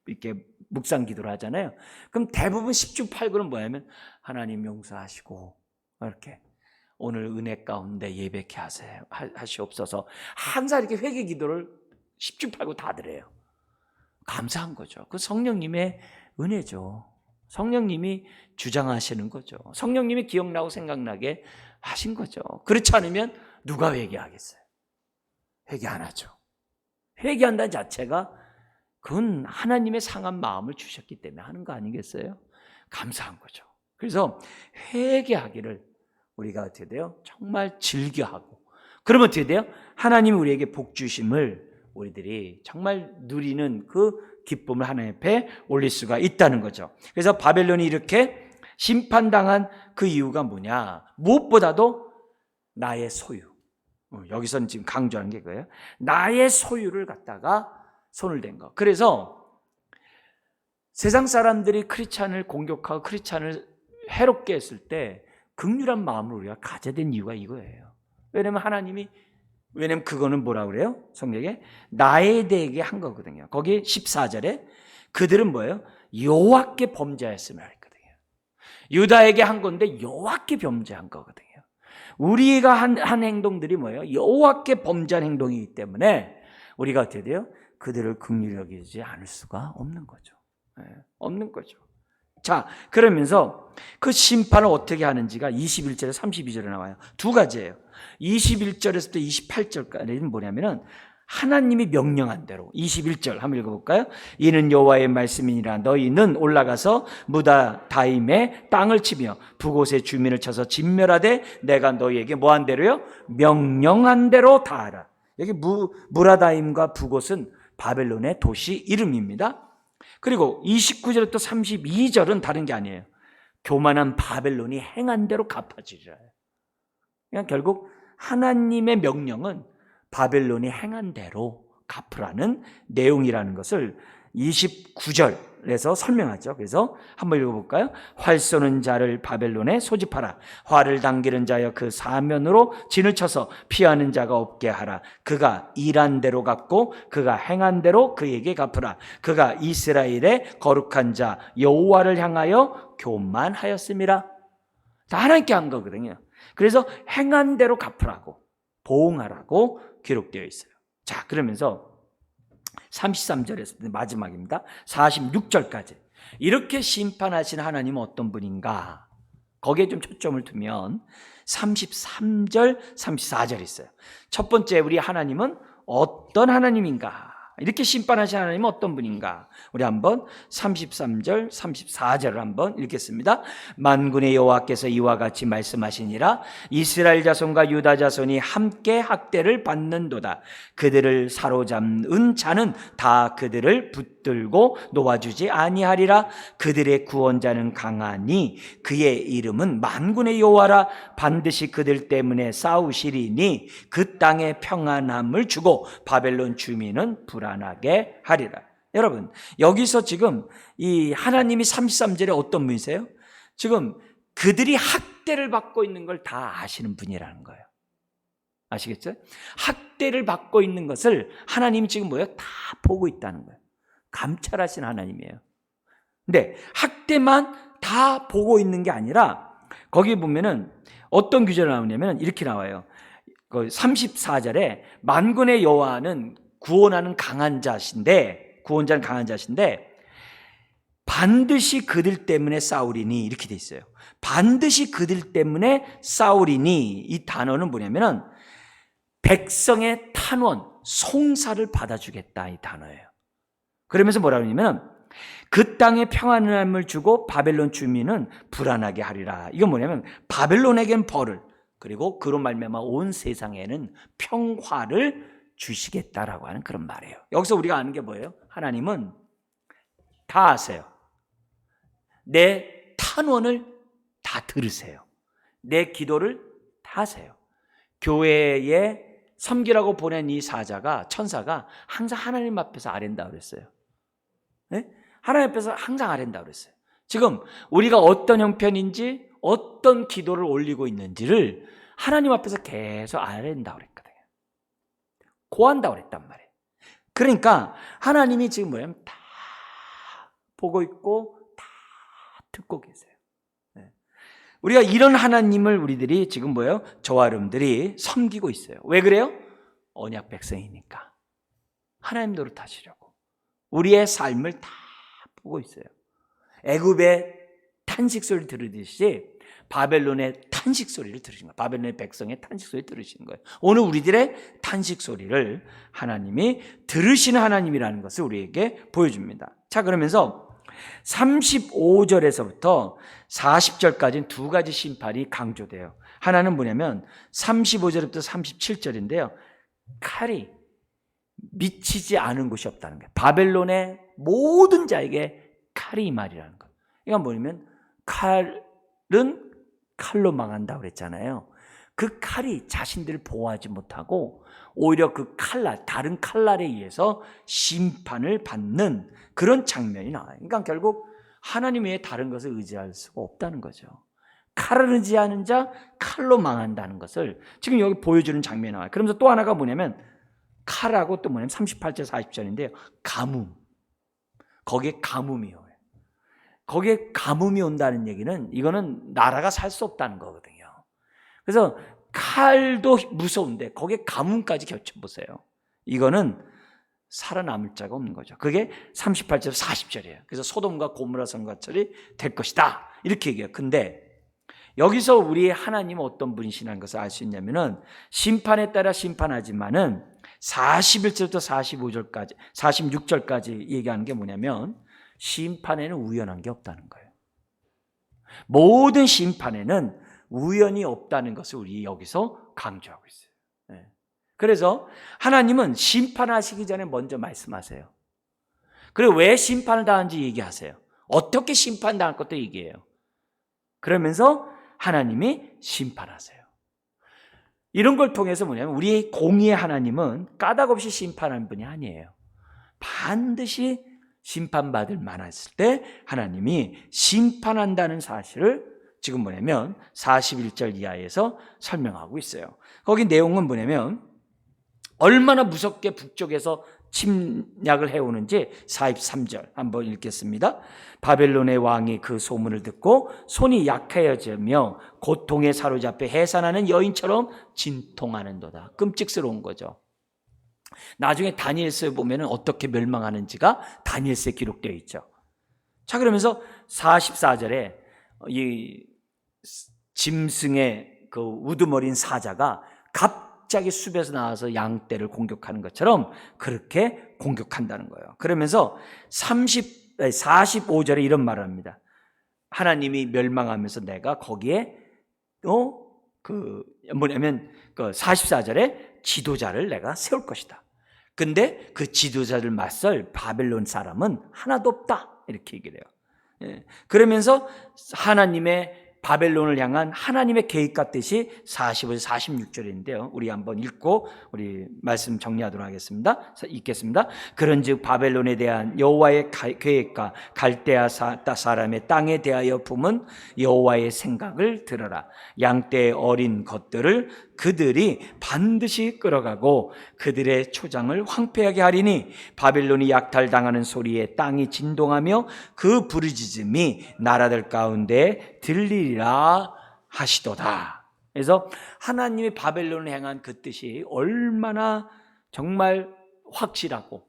이렇게 묵상 기도를 하잖아요. 그럼 대부분 10주 8구는 뭐냐면 하나님 용서하시고 이렇게 오늘 은혜 가운데 예배케 하시옵소서. 항상 이렇게 회개 기도를 10주 8구 다들 해요. 감사한 거죠. 그 성령님의 은혜죠. 성령님이 주장하시는 거죠. 성령님이 기억나고 생각나게 하신 거죠. 그렇지 않으면 누가 회개하겠어요? 회개 안 하죠. 회개한다는 자체가 그건 하나님의 상한 마음을 주셨기 때문에 하는 거 아니겠어요? 감사한 거죠. 그래서 회개하기를 우리가 어떻게 돼요? 정말 즐겨하고, 그러면 어떻게 돼요? 하나님이 우리에게 복 주심을 우리들이 정말 누리는 그 기쁨을 하나님 앞에 올릴 수가 있다는 거죠. 그래서 바벨론이 이렇게 심판당한 그 이유가 뭐냐? 무엇보다도 나의 소유. 여기서는 지금 강조하는 게 그거예요. 나의 소유를 갖다가 손을 댄 거. 그래서 세상 사람들이 크리스찬을 공격하고 크리스찬을 해롭게 했을 때 긍휼한 마음을 우리가 가져야 된 이유가 이거예요. 왜냐면 그거는 뭐라 그래요? 성경에 나에 대하게 한 거거든요. 거기 14절에 그들은 뭐예요? 여호와께 범죄하였음을 했거든요. 유다에게 한 건데 여호와께 범죄한 거거든요. 우리가 한 행동들이 뭐예요? 여호와께 범죄한 행동이기 때문에 우리가 어떻게 돼요? 그들을 긍휼히 여기지 않을 수가 없는 거죠. 없는 거죠. 자, 그러면서 그 심판을 어떻게 하는지가 21절에 32절에 나와요. 두 가지예요. 21절에서부터 28절까지는 뭐냐면은 하나님이 명령한 대로 21절 한번 읽어볼까요? 이는 여호와의 말씀이니라 너희는 올라가서 무다다임의 땅을 치며 붓곳의 주민을 쳐서 진멸하되 내가 너희에게 뭐한 대로요? 명령한 대로 다 하라. 여기 무라다임과 붓곳은 바벨론의 도시 이름입니다. 그리고 29절부터 32절은 다른 게 아니에요. 교만한 바벨론이 행한 대로 갚아주리라. 그냥 결국 하나님의 명령은 바벨론이 행한 대로 갚으라는 내용이라는 것을 29절에서 설명하죠. 그래서 한번 읽어볼까요? 활 쏘는 자를 바벨론에 소집하라. 활을 당기는 자여 그 사면으로 진을 쳐서 피하는 자가 없게 하라. 그가 일한 대로 갚고 그가 행한 대로 그에게 갚으라. 그가 이스라엘의 거룩한 자 여호와를 향하여 교만하였음이라. 다 하나님께 한 거거든요. 그래서 행한 대로 갚으라고 보응하라고 기록되어 있어요. 자, 그러면서 33절에서 마지막입니다. 46절까지 이렇게 심판하신 하나님은 어떤 분인가? 거기에 좀 초점을 두면 33절, 34절 있어요. 첫 번째, 우리 하나님은 어떤 하나님인가? 이렇게 심판하신 하나님은 어떤 분인가? 우리 한번 33절, 34절을 한번 읽겠습니다. 만군의 여호와께서 이와 같이 말씀하시니라. 이스라엘 자손과 유다 자손이 함께 학대를 받는도다. 그들을 사로잡은 자는 다 그들을 붙들고 놓아주지 아니하리라. 그들의 구원자는 강하니 그의 이름은 만군의 여호와라. 반드시 그들 때문에 싸우시리니 그 땅에 평안함을 주고 바벨론 주민은 불안하게 하리라. 여러분, 여기서 지금 이 하나님이 33절에 어떤 분이세요? 지금 그들이 학대를 받고 있는 걸 다 아시는 분이라는 거예요. 아시겠죠? 학대를 받고 있는 것을 하나님이 지금 뭐예요? 다 보고 있다는 거예요. 감찰하신 하나님이에요. 근데 학대만 다 보고 있는 게 아니라 거기 보면은 어떤 규절이 나오냐면 이렇게 나와요. 34절에 만군의 여호와는 구원하는 강한 자신데, 구원자는 강한 자신데 반드시 그들 때문에 싸우리니 이렇게 돼 있어요. 반드시 그들 때문에 싸우리니 이 단어는 뭐냐면은 백성의 탄원, 송사를 받아주겠다 이 단어예요. 그러면서 뭐라고 하냐면 그 땅에 평안함을 주고 바벨론 주민은 불안하게 하리라. 이건 뭐냐면 바벨론에겐 벌을, 그리고 그로 말미암아 온 세상에는 평화를 주시겠다라고 하는 그런 말이에요. 여기서 우리가 아는 게 뭐예요? 하나님은 다 아세요. 내 탄원을 다 들으세요. 내 기도를 다 하세요. 교회에 섬기라고 보낸 이 천사가 항상 하나님 앞에서 아랜다 그랬어요. 네? 하나님 앞에서 항상 아랜다 그랬어요. 지금 우리가 어떤 형편인지 어떤 기도를 올리고 있는지를 하나님 앞에서 계속 아랜다 그랬거든요. 고한다 그랬단 말이에요. 그러니까 하나님이 지금 뭐냐면 다 보고 있고 다 듣고 계세요. 우리가 이런 하나님을 우리들이 지금 뭐예요? 저와 여러분들이 섬기고 있어요. 왜 그래요? 언약 백성이니까. 하나님 노릇하시려고 우리의 삶을 다 보고 있어요. 애굽의 탄식 소리를 들으듯이 바벨론의 탄식 소리를 들으신 거예요. 바벨론의 백성의 탄식 소리를 들으시는 거예요. 오늘 우리들의 탄식 소리를 하나님이 들으시는 하나님이라는 것을 우리에게 보여줍니다. 자, 그러면서 35절에서부터 40절까지는 두 가지 심판이 강조돼요. 하나는 뭐냐면 35절부터 37절인데요. 칼이 미치지 않은 곳이 없다는 거예요. 바벨론의 모든 자에게 칼이 이 말이라는 거예요. 이건 뭐냐면 칼은 칼로 망한다고 그랬잖아요. 그 칼이 자신들을 보호하지 못하고 오히려 그 칼날, 다른 칼날에 의해서 심판을 받는 그런 장면이 나와요. 그러니까 결국 하나님 외에 다른 것을 의지할 수가 없다는 거죠. 칼을 의지하는 자 칼로 망한다는 것을 지금 여기 보여주는 장면이 나와요. 그러면서 또 하나가 뭐냐면 칼하고 또 뭐냐면 38절 40절인데요. 가뭄. 거기에 가뭄이 오요. 거기에 가뭄이 온다는 얘기는 이거는 나라가 살 수 없다는 거거든요. 그래서 칼도 무서운데 거기에 가뭄까지 겹쳐보세요. 이거는 살아남을 자가 없는 거죠. 그게 38절 40절이에요. 그래서 소돔과 고모라 성같이 될 것이다 이렇게 얘기해요. 근데 여기서 우리 하나님은 어떤 분이시라는 것을 알 수 있냐면은 심판에 따라 심판하지만은 41절부터 45절까지 46절까지 얘기하는 게 뭐냐면 심판에는 우연한 게 없다는 거예요. 모든 심판에는 우연이 없다는 것을 우리 여기서 강조하고 있어요. 그래서 하나님은 심판하시기 전에 먼저 말씀하세요. 그리고 왜 심판을 당한지 얘기하세요. 어떻게 심판당할 것도 얘기해요. 그러면서 하나님이 심판하세요. 이런 걸 통해서 뭐냐면 우리 공의의 하나님은 까닭없이 심판하는 분이 아니에요. 반드시 심판받을 만했을 때 하나님이 심판한다는 사실을 지금 뭐냐면 41절 이하에서 설명하고 있어요. 거기 내용은 뭐냐면 얼마나 무섭게 북쪽에서 침략을 해오는지 43절 한번 읽겠습니다. 바벨론의 왕이 그 소문을 듣고 손이 약해져며 고통에 사로잡혀 해산하는 여인처럼 진통하는도다. 끔찍스러운 거죠. 나중에 다니엘서에 보면 어떻게 멸망하는지가 다니엘서에 기록되어 있죠. 자, 그러면서 44절에 이 짐승의 그 우두머린 사자가 갑자기 숲에서 나와서 양떼를 공격하는 것처럼 그렇게 공격한다는 거예요. 그러면서 45절에 이런 말을 합니다. 하나님이 멸망하면서 내가 거기에 뭐냐면 그 44절에 지도자를 내가 세울 것이다. 근데 그 지도자를 맞설 바벨론 사람은 하나도 없다. 이렇게 얘기를 해요. 그러면서 하나님의 바벨론을 향한 하나님의 계획과 뜻이 45절 46절인데요. 우리 한번 읽고 우리 말씀 정리하도록 하겠습니다. 읽겠습니다. 그런즉 바벨론에 대한 여호와의 계획과 갈대아 사람의 땅에 대하여 품은 여호와의 생각을 들어라. 양떼의 어린 것들을 그들이 반드시 끌어가고 그들의 초장을 황폐하게 하리니 바벨론이 약탈당하는 소리에 땅이 진동하며 그 부르짖음이 나라들 가운데 들리리라 하시도다. 그래서 하나님이 바벨론을 향한 그 뜻이 얼마나 정말 확실하고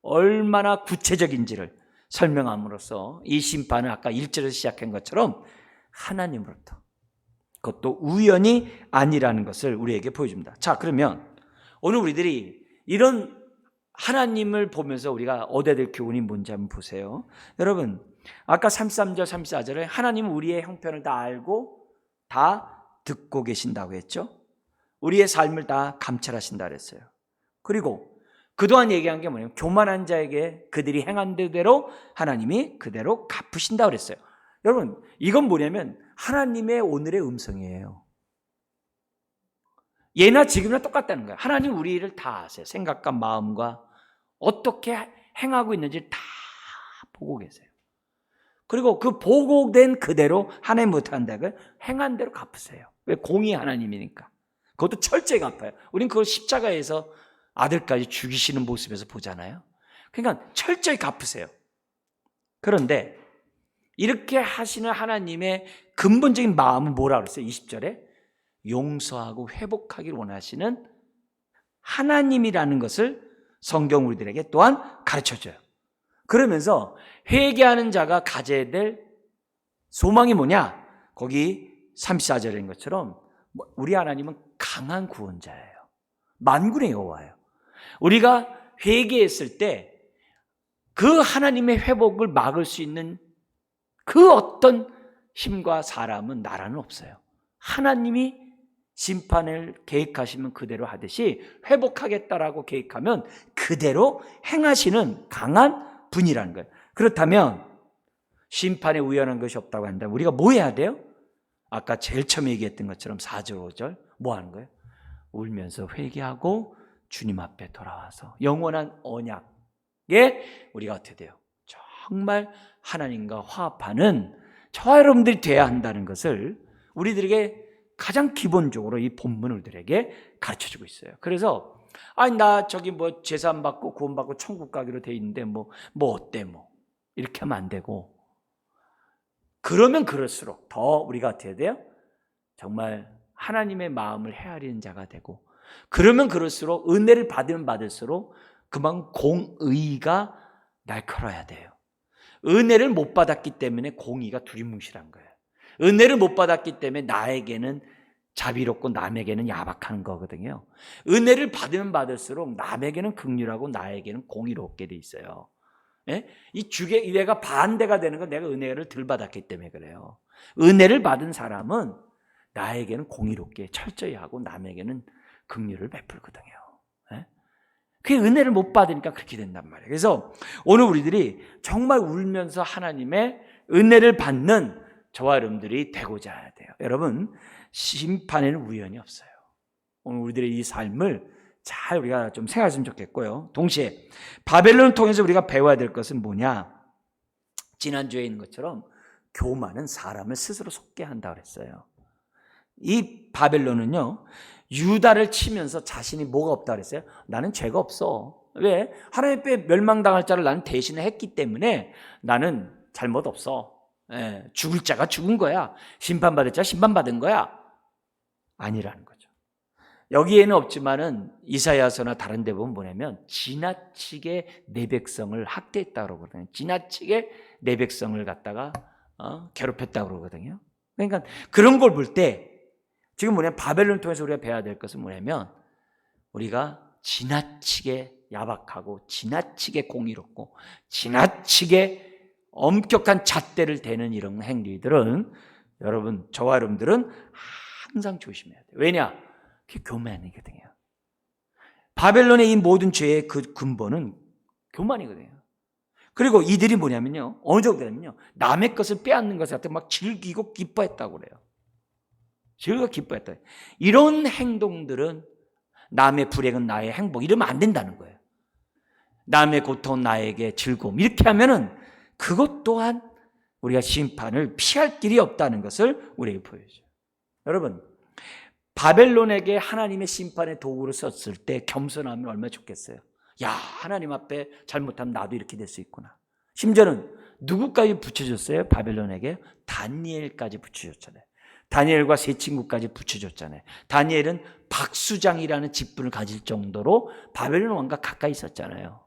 얼마나 구체적인지를 설명함으로써 이 심판은 아까 1절에서 시작한 것처럼 하나님으로부터 그것도 우연이 아니라는 것을 우리에게 보여줍니다. 자, 그러면 오늘 우리들이 이런 하나님을 보면서 우리가 얻어야 될 교훈이 뭔지 한번 보세요. 여러분, 아까 33절 34절에 하나님은 우리의 형편을 다 알고 다 듣고 계신다고 했죠. 우리의 삶을 다 감찰하신다 그랬어요. 그리고 그동안 얘기한 게 뭐냐면 교만한 자에게 그들이 행한 대로 하나님이 그대로 갚으신다 그랬어요. 여러분, 이건 뭐냐면 하나님의 오늘의 음성이에요. 예나 지금이나 똑같다는 거예요. 하나님 우리를 다 아세요. 생각과 마음과 어떻게 행하고 있는지 다 보고 계세요. 그리고 그 보고된 그대로 하나님 못한다고 행한 대로 갚으세요. 왜? 공의 하나님이니까. 그것도 철저히 갚아요. 우린 그걸 십자가에서 아들까지 죽이시는 모습에서 보잖아요. 그러니까 철저히 갚으세요. 그런데 이렇게 하시는 하나님의 근본적인 마음은 뭐라고 그랬어요? 20절에 용서하고 회복하기를 원하시는 하나님이라는 것을 성경 우리들에게 또한 가르쳐줘요. 그러면서 회개하는 자가 가져야 될 소망이 뭐냐? 거기 34절인 것처럼 우리 하나님은 강한 구원자예요. 만군의 여호와예요. 우리가 회개했을 때 그 하나님의 회복을 막을 수 있는 그 어떤 힘과 사람은 나라는 없어요. 하나님이 심판을 계획하시면 그대로 하듯이 회복하겠다라고 계획하면 그대로 행하시는 강한 분이라는 거예요. 그렇다면 심판에 우연한 것이 없다고 한다면 우리가 뭐 해야 돼요? 아까 제일 처음에 얘기했던 것처럼 4절 5절 뭐 하는 거예요? 울면서 회개하고 주님 앞에 돌아와서 영원한 언약에 우리가 어떻게 돼요? 정말 하나님과 화합하는 저와 여러분들이 돼야 한다는 것을 우리들에게 가장 기본적으로 이 본문을 우리들에게 가르쳐주고 있어요. 그래서 아니 나 저기 뭐 제사 안 받고 구원 받고 천국 가기로 돼 있는데 뭐 어때 뭐 이렇게 하면 안 되고, 그러면 그럴수록 더 우리가 어떻게 돼요? 정말 하나님의 마음을 헤아리는 자가 되고, 그러면 그럴수록 은혜를 받으면 받을수록 그만 공의가 날카로워야 돼요. 은혜를 못 받았기 때문에 공의가 두리뭉실한 거예요. 은혜를 못 받았기 때문에 나에게는 자비롭고 남에게는 야박한 거거든요. 은혜를 받으면 받을수록 남에게는 긍휼하고 나에게는 공의롭게 돼 있어요. 예? 이 주계가 반대가 되는 건 내가 은혜를 덜 받았기 때문에 그래요. 은혜를 받은 사람은 나에게는 공의롭게 철저히 하고 남에게는 긍휼을 베풀거든요. 예? 그게 은혜를 못 받으니까 그렇게 된단 말이에요. 그래서 오늘 우리들이 정말 울면서 하나님의 은혜를 받는 저와 여러분들이 되고자 해야 돼요. 여러분, 심판에는 우연이 없어요. 오늘 우리들의 이 삶을 잘 우리가 좀 생각했으면 좋겠고요. 동시에 바벨론을 통해서 우리가 배워야 될 것은 뭐냐? 지난주에 있는 것처럼 교만은 사람을 스스로 속게 한다고 그랬어요. 이 바벨론은요, 유다를 치면서 자신이 뭐가 없다 그랬어요? 나는 죄가 없어. 왜? 하나님 앞에 멸망당할 자를 나는 대신에 했기 때문에 나는 잘못 없어. 예, 죽을 자가 죽은 거야. 심판받을 자 심판받은 거야. 아니라는 거죠. 여기에는 없지만은 이사야서나 다른 데 보면 뭐냐면 지나치게 내 백성을 학대했다고 그러거든요. 지나치게 내 백성을 갖다가 괴롭혔다고 그러거든요. 그러니까 그런 걸 볼 때 지금 뭐냐면 바벨론을 통해서 우리가 배워야 될 것은 뭐냐면 우리가 지나치게 야박하고 지나치게 공의롭고 지나치게 엄격한 잣대를 대는 이런 행위들은 여러분, 저와 여러분들은 항상 조심해야 돼요. 왜냐? 그게 교만이거든요. 바벨론의 이 모든 죄의 그 근본은 교만이거든요. 그리고 이들이 뭐냐면요, 어느 정도 되면요, 남의 것을 빼앗는 것을 갖다 막 즐기고 기뻐했다고 그래요. 즐거워 기뻐했다. 이런 행동들은 남의 불행은 나의 행복 이러면 안 된다는 거예요. 남의 고통은 나에게 즐거움 이렇게 하면은 그것 또한 우리가 심판을 피할 길이 없다는 것을 우리에게 보여줘요. 여러분, 바벨론에게 하나님의 심판의 도구로 썼을 때 겸손하면 얼마나 좋겠어요. 야, 하나님 앞에 잘못하면 나도 이렇게 될 수 있구나. 심지어는 누구까지 붙여줬어요? 바벨론에게 다니엘까지 붙여줬잖아요. 다니엘과 세 친구까지 붙여줬잖아요. 다니엘은 박수장이라는 직분을 가질 정도로 바벨론 왕과 가까이 있었잖아요.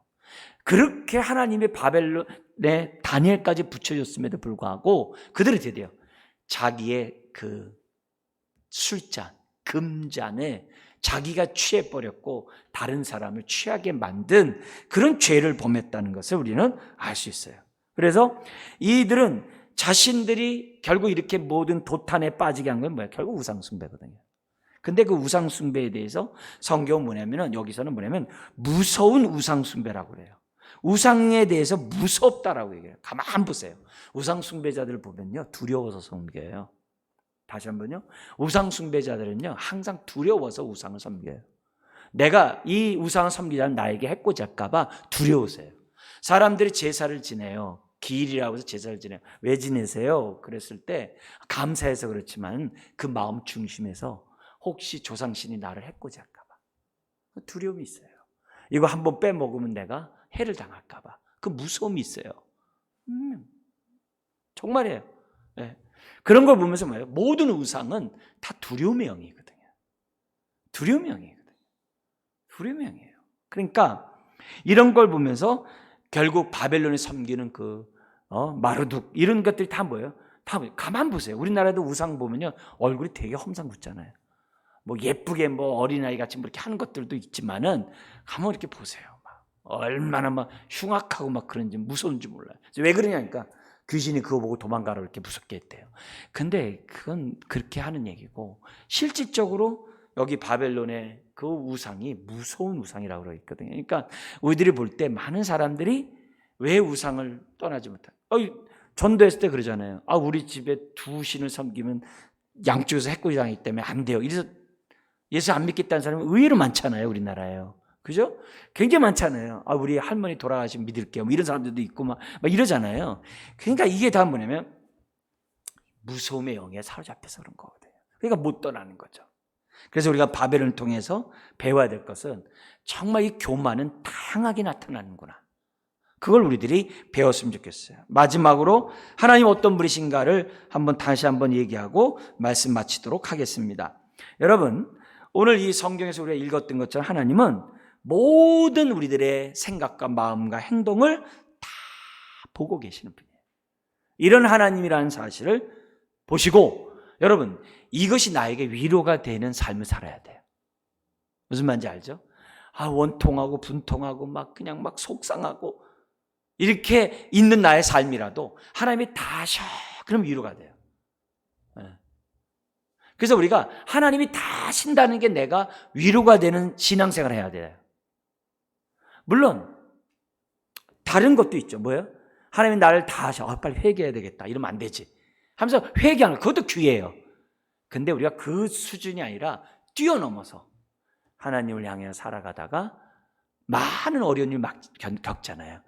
그렇게 하나님의 바벨론에 다니엘까지 붙여줬음에도 불구하고 그들이 드디어 자기의 그 술잔, 금잔에 자기가 취해버렸고 다른 사람을 취하게 만든 그런 죄를 범했다는 것을 우리는 알 수 있어요. 그래서 이들은 자신들이 결국 이렇게 모든 도탄에 빠지게 한 건 뭐예요? 결국 우상숭배거든요. 근데 그 우상숭배에 대해서 성경은 뭐냐면은 여기서는 뭐냐면 무서운 우상숭배라고 그래요. 우상에 대해서 무섭다라고 얘기해요. 가만 보세요. 우상숭배자들을 보면요, 두려워서 섬겨요. 다시 한번요. 우상숭배자들은요, 항상 두려워서 우상을 섬겨요. 내가 이 우상을 섬기자면 나에게 해코질까봐 두려우세요. 사람들이 제사를 지내요. 기일이라고 해서 제사를 지내요. 왜 지내세요? 그랬을 때 감사해서 그렇지만 그 마음 중심에서 혹시 조상신이 나를 해코질까봐 두려움이 있어요. 이거 한번 빼먹으면 내가 해를 당할까봐 그 무서움이 있어요. 정말이에요. 네. 그런 걸 보면서 뭐예요? 모든 우상은 다 두려움의 영이거든요. 두려움의 영이거든요. 두려움의 영이에요. 그러니까 이런 걸 보면서 결국 바벨론에 섬기는 그 마르둑 이런 것들이 다 뭐예요? 다 가만 보세요. 우리나라도 우상 보면요, 얼굴이 되게 험상궂잖아요. 뭐 예쁘게 뭐 어린아이 같이 뭐 이렇게 하는 것들도 있지만은 가만 이렇게 보세요. 막 얼마나 막 흉악하고 막 그런지 무서운지 몰라요. 왜 그러냐니까 귀신이 그거 보고 도망가라 이렇게 무섭게 했대요. 근데 그건 그렇게 하는 얘기고 실질적으로 여기 바벨론의 그 우상이 무서운 우상이라고 그러고 있거든요. 그러니까 우리들이 볼 때 많은 사람들이 왜 우상을 떠나지 못해? 전도했을 때 그러잖아요. 우리 집에 두 신을 섬기면 양쪽에서 해코지 당하기 때문에 안 돼요. 이래서 예수 안 믿겠다는 사람이 의외로 많잖아요, 우리나라에요. 그죠? 굉장히 많잖아요. 우리 할머니 돌아가시면 믿을게요. 뭐 이런 사람들도 있고 막 이러잖아요. 그러니까 이게 다 뭐냐면 무서움의 영에 사로잡혀서 그런 거거든요. 그러니까 못 떠나는 거죠. 그래서 우리가 바벨론을 통해서 배워야 될 것은 정말 이 교만은 다양하게 나타나는구나. 그걸 우리들이 배웠으면 좋겠어요. 마지막으로 하나님 어떤 분이신가를 다시 한번 얘기하고 말씀 마치도록 하겠습니다. 여러분, 오늘 이 성경에서 우리가 읽었던 것처럼 하나님은 모든 우리들의 생각과 마음과 행동을 다 보고 계시는 분이에요. 이런 하나님이라는 사실을 보시고 여러분, 이것이 나에게 위로가 되는 삶을 살아야 돼요. 무슨 말인지 알죠? 원통하고 분통하고 그냥 속상하고 이렇게 있는 나의 삶이라도 하나님이 다 하셔. 그럼 위로가 돼요. 그래서 우리가 하나님이 다 하신다는 게 내가 위로가 되는 신앙생활을 해야 돼요. 물론 다른 것도 있죠. 뭐예요? 하나님이 나를 다 하셔. 빨리 회개해야 되겠다. 이러면 안 되지. 하면서 회개하는 그것도 귀해요. 근데 우리가 그 수준이 아니라 뛰어넘어서 하나님을 향해 살아가다가 많은 어려운 일 겪잖아요.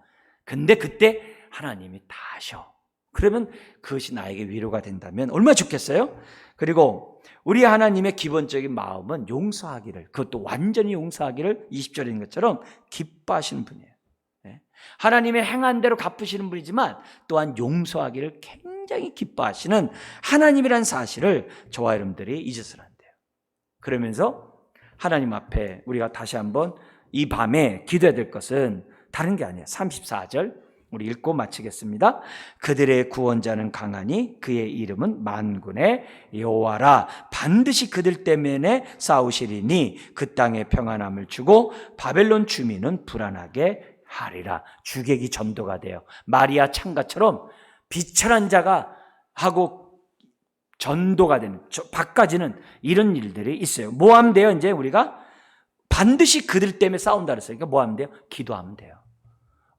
근데 그때 하나님이 다 하셔. 그러면 그것이 나에게 위로가 된다면 얼마나 좋겠어요? 그리고 우리 하나님의 기본적인 마음은 용서하기를, 그것도 완전히 용서하기를 20절에 있는 것처럼 기뻐하시는 분이에요. 하나님의 행한 대로 갚으시는 분이지만 또한 용서하기를 굉장히 기뻐하시는 하나님이라는 사실을 저와 여러분들이 잊어서는 안 돼요. 그러면서 하나님 앞에 우리가 다시 한번 이 밤에 기도해야 될 것은 다른 게 아니에요. 34절 우리 읽고 마치겠습니다. 그들의 구원자는 강하니 그의 이름은 만군의 여호와라. 반드시 그들 때문에 싸우시리니 그 땅에 평안함을 주고 바벨론 주민은 불안하게 하리라. 주객이 전도가 돼요. 마리아 창가처럼 비천한 자가 하고 전도가 되는, 바꿔지는 이런 일들이 있어요. 뭐 하면 돼요? 이제 우리가 반드시 그들 때문에 싸운다 그랬어요. 그러니까 뭐 하면 돼요? 기도하면 돼요.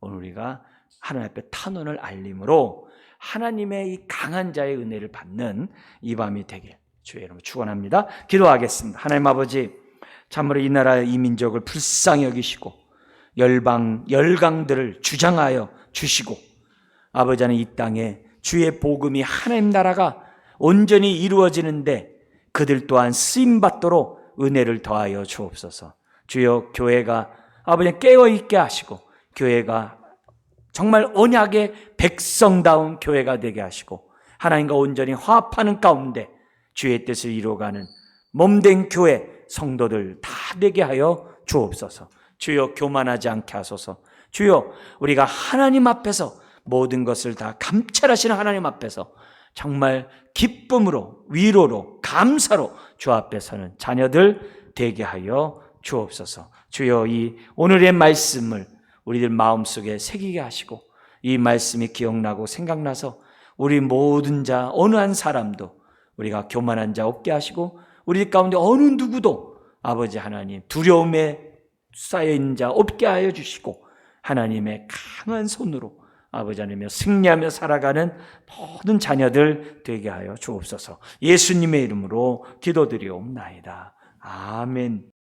오늘 우리가 하나님 앞에 탄원을 알림으로 하나님의 이 강한 자의 은혜를 받는 이 밤이 되길 주의 이름으로 축원합니다. 기도하겠습니다. 하나님 아버지, 참으로 이 나라 이 민족을 불쌍히 여기시고 열강들을 주장하여 주시고 아버지는 이 땅에 주의 복음이 하나님 나라가 온전히 이루어지는데 그들 또한 쓰임받도록 은혜를 더하여 주옵소서. 주여, 교회가 아버지 깨어있게 하시고 교회가 정말 언약의 백성다운 교회가 되게 하시고 하나님과 온전히 화합하는 가운데 주의 뜻을 이루어가는 몸된 교회 성도들 다 되게 하여 주옵소서. 주여, 교만하지 않게 하소서. 주여, 우리가 하나님 앞에서 모든 것을 다 감찰하시는 하나님 앞에서 정말 기쁨으로, 위로로, 감사로 주 앞에 서는 자녀들 되게 하여 주옵소서. 주여, 이 오늘의 말씀을 우리들 마음속에 새기게 하시고 이 말씀이 기억나고 생각나서 우리 모든 자 어느 한 사람도 우리가 교만한 자 없게 하시고 우리 가운데 어느 누구도 아버지 하나님 두려움에 쌓여있는 자 없게 하여 주시고 하나님의 강한 손으로 아버지 하나님의 승리하며 살아가는 모든 자녀들 되게 하여 주옵소서. 예수님의 이름으로 기도드리옵나이다. 아멘.